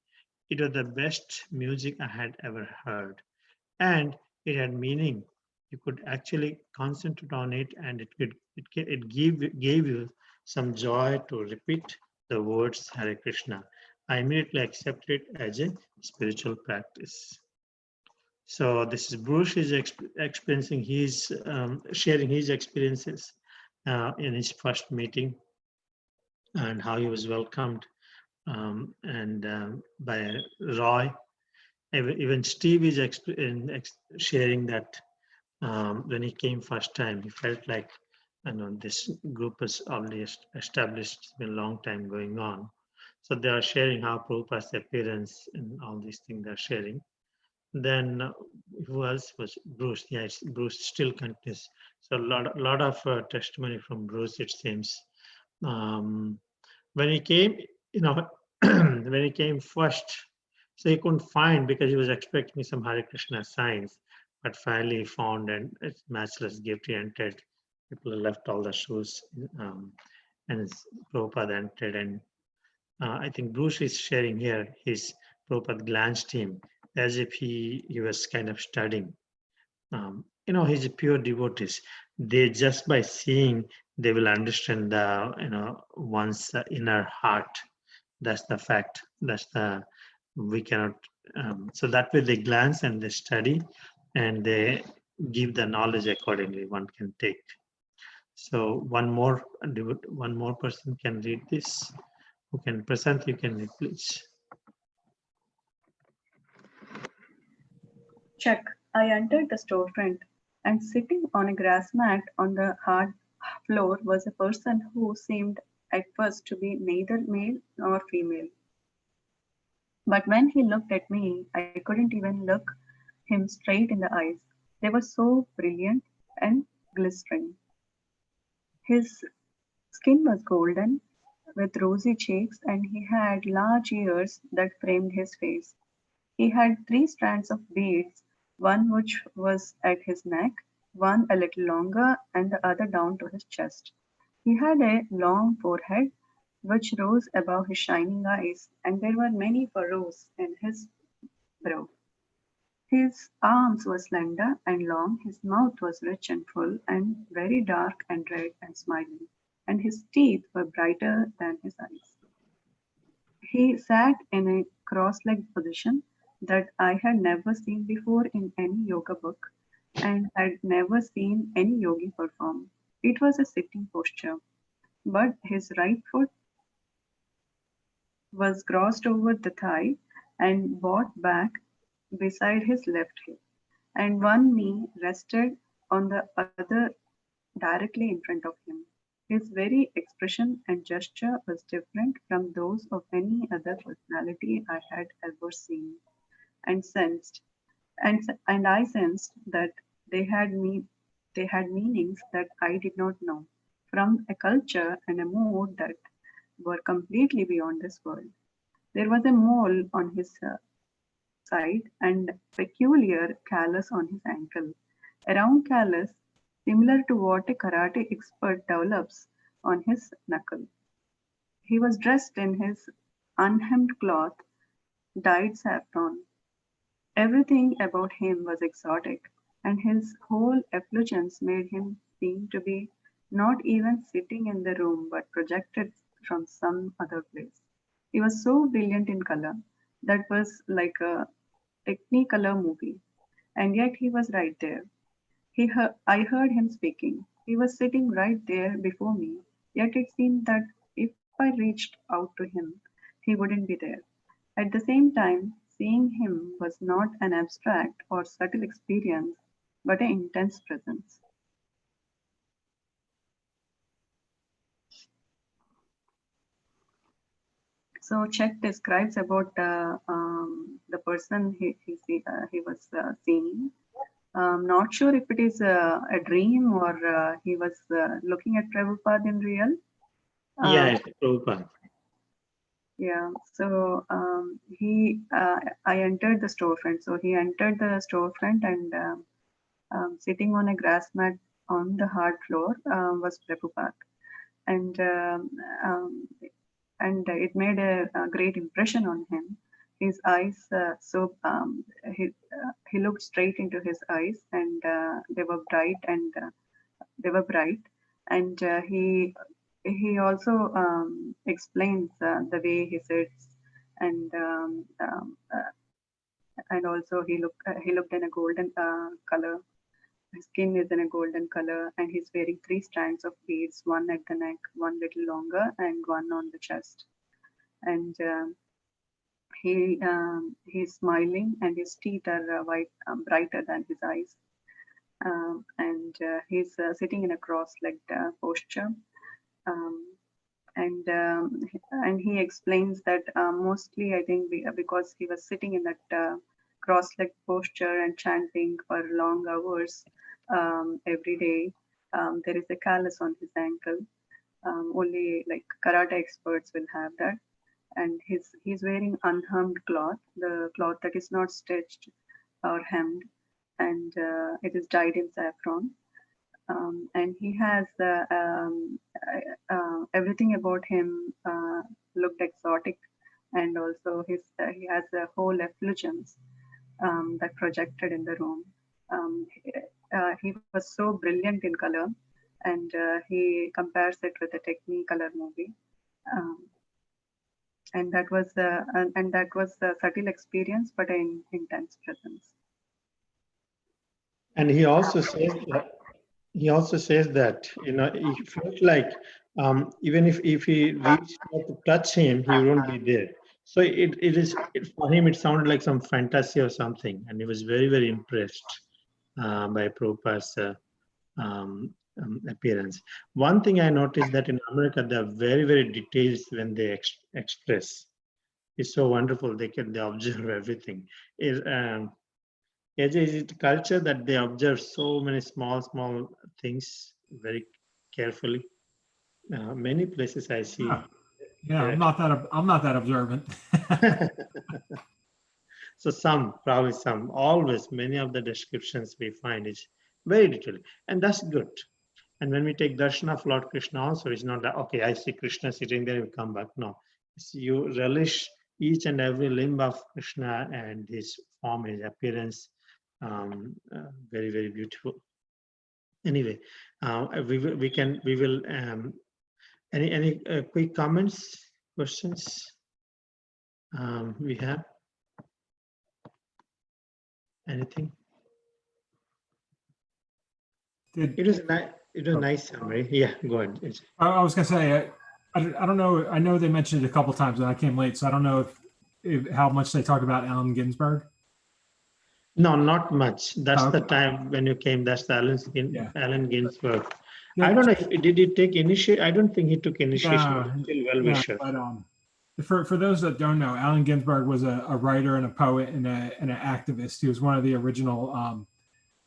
It was the best music I had ever heard, and it had meaning. You could actually concentrate on it, and it gave you some joy to repeat the words Hare Krishna. I immediately accepted it as a spiritual practice. So this is Bruce is experiencing his sharing his experiences in his first meeting and how he was welcomed by Roy. Even Steve is sharing that when he came first time, he felt like this group is already established. It's been a long time going on. So they are sharing how Prabhupada's appearance and all these things they're sharing. Then who else was Bruce? Yes, Bruce still continues. So a lot of testimony from Bruce, it seems. When he came, when he came first, so he couldn't find because he was expecting some Hare Krishna signs, but finally he found and it's matchless gift. He entered. People left all the shoes, and Prabhupada entered. And I think Bruce is sharing here. His Prabhupada glanced him as if he was kind of studying. He's a pure devotees. They just by seeing, they will understand the one's inner heart. That's the fact. We cannot. So that way they glance and they study, and they give the knowledge accordingly. One can take. So one more person can read this. Who can present? You can read, please. Check. I entered the storefront, and sitting on a grass mat on the hard floor was a person who seemed at first to be neither male nor female. But when he looked at me, I couldn't even look him straight in the eyes. They were so brilliant and glistering. His skin was golden with rosy cheeks, and he had large ears that framed his face. He had 3 strands of beads, one which was at his neck, one a little longer, and the other down to his chest. He had a long forehead which rose above his shining eyes, and there were many furrows in his brow. His arms were slender and long, his mouth was rich and full, and very dark and red and smiling, and his teeth were brighter than his eyes. He sat in a cross-legged position that I had never seen before in any yoga book and had never seen any yogi perform. It was a sitting posture, but his right foot was crossed over the thigh and brought back beside his left hip, and one knee rested on the other directly in front of him. His very expression and gesture was different from those of any other personality I had ever seen and sensed, and I sensed that they had meanings that I did not know, from a culture and a mood that were completely beyond this world. There was a mole on his side and peculiar callus on his ankle. A round callus similar to what a karate expert develops on his knuckle. He was dressed in his unhemmed cloth, dyed saffron. Everything about him was exotic, and his whole effulgence made him seem to be not even sitting in the room but projected from some other place. He was so brilliant in color that was like a technicolor movie, and yet he was right there. I heard him speaking. He was sitting right there before me, yet it seemed that he I reached out to him, he wouldn't be there. At the same time, seeing him was not an abstract or subtle experience, but an intense presence. So Chet describes about the person he was seeing. Not sure if it is a dream or he was looking at Prabhupada in real. Yeah, it's Prabhupada. Yeah, so I entered the storefront. So he entered the storefront and sitting on a grass mat on the hard floor was Prabhupada. And it made a great impression on him. His eyes, he looked straight into his eyes, and they were bright, and he also explains the way he sits, and also he looked in a golden color. His skin is in a golden color, and he's wearing 3 strands of beads, one at the neck, one little longer, and one on the chest. And he's smiling, and his teeth are white, brighter than his eyes. And he's sitting in a cross-legged posture. And he explains that mostly, I think, because he was sitting in that cross-legged posture and chanting for long hours every day, there is a callus on his ankle. Only like karate experts will have that. And he's wearing unhemmed cloth, the cloth that is not stitched or hemmed, and it is dyed in saffron. And he has everything about him looked exotic, and also he has a whole effulgence that projected in the room. He was so brilliant in color, and he compares it with the Technicolor movie. And that was a subtle experience, but an intense presence. And he also says that he felt like even if he reached out to touch him, he wouldn't be there. So for him it sounded like some fantasy or something, and he was very, very impressed by Prabhupada's appearance. One thing I noticed that in America they are very, very detailed when they express. It's so wonderful. They observe everything. Is it culture that they observe so many small things very carefully? Many places I see. Yeah, I'm not that observant. So probably always many of the descriptions we find is very detailed, and that's good. And when we take darshan of Lord Krishna also, it's not that, okay, I see Krishna sitting there, we come back. No, you relish each and every limb of Krishna and his form, his appearance. Very, very beautiful. Anyway, we will any quick comments, questions we have? Anything? It was a nice summary. Yeah, go ahead. I was gonna say, I don't know. I know they mentioned it a couple times, and I came late, so I don't know if how much they talked about Allen Ginsberg. No, not much. That's the time when you came. That's the Allen Ginsberg. Yeah. I don't know if did he take initiation. I don't think he took initiation. No, still well-wisher. But for those that don't know, Allen Ginsberg was a writer and a poet and an activist. He was one of the original.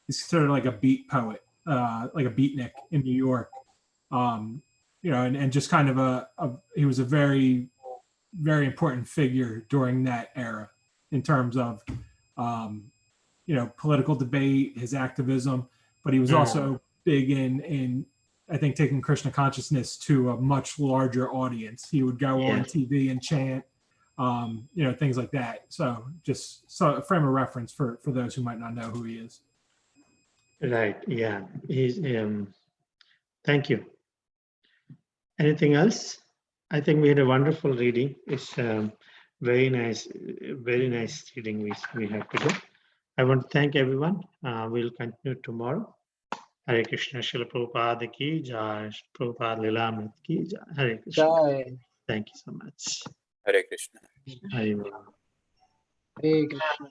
He's sort of like a beat poet, like a beatnik in New York. And just kind of he was a very, very important figure during that era in terms of political debate, his activism, but he was also big in I think taking Krishna consciousness to a much larger audience. He would go on TV and chant, things like that. So just a frame of reference for those who might not know who he is. Right. Yeah. He's. Thank you. Anything else? I think we had a wonderful reading. It's very nice reading we have today. I want to thank everyone. We'll continue tomorrow. Hare Krishna, Srila Prabhupada ki jai, Prabhupada Lilamrita ki jai. Hare Krishna. Jai. Thank you so much. Hare Krishna. Hari Om. Hare Krishna.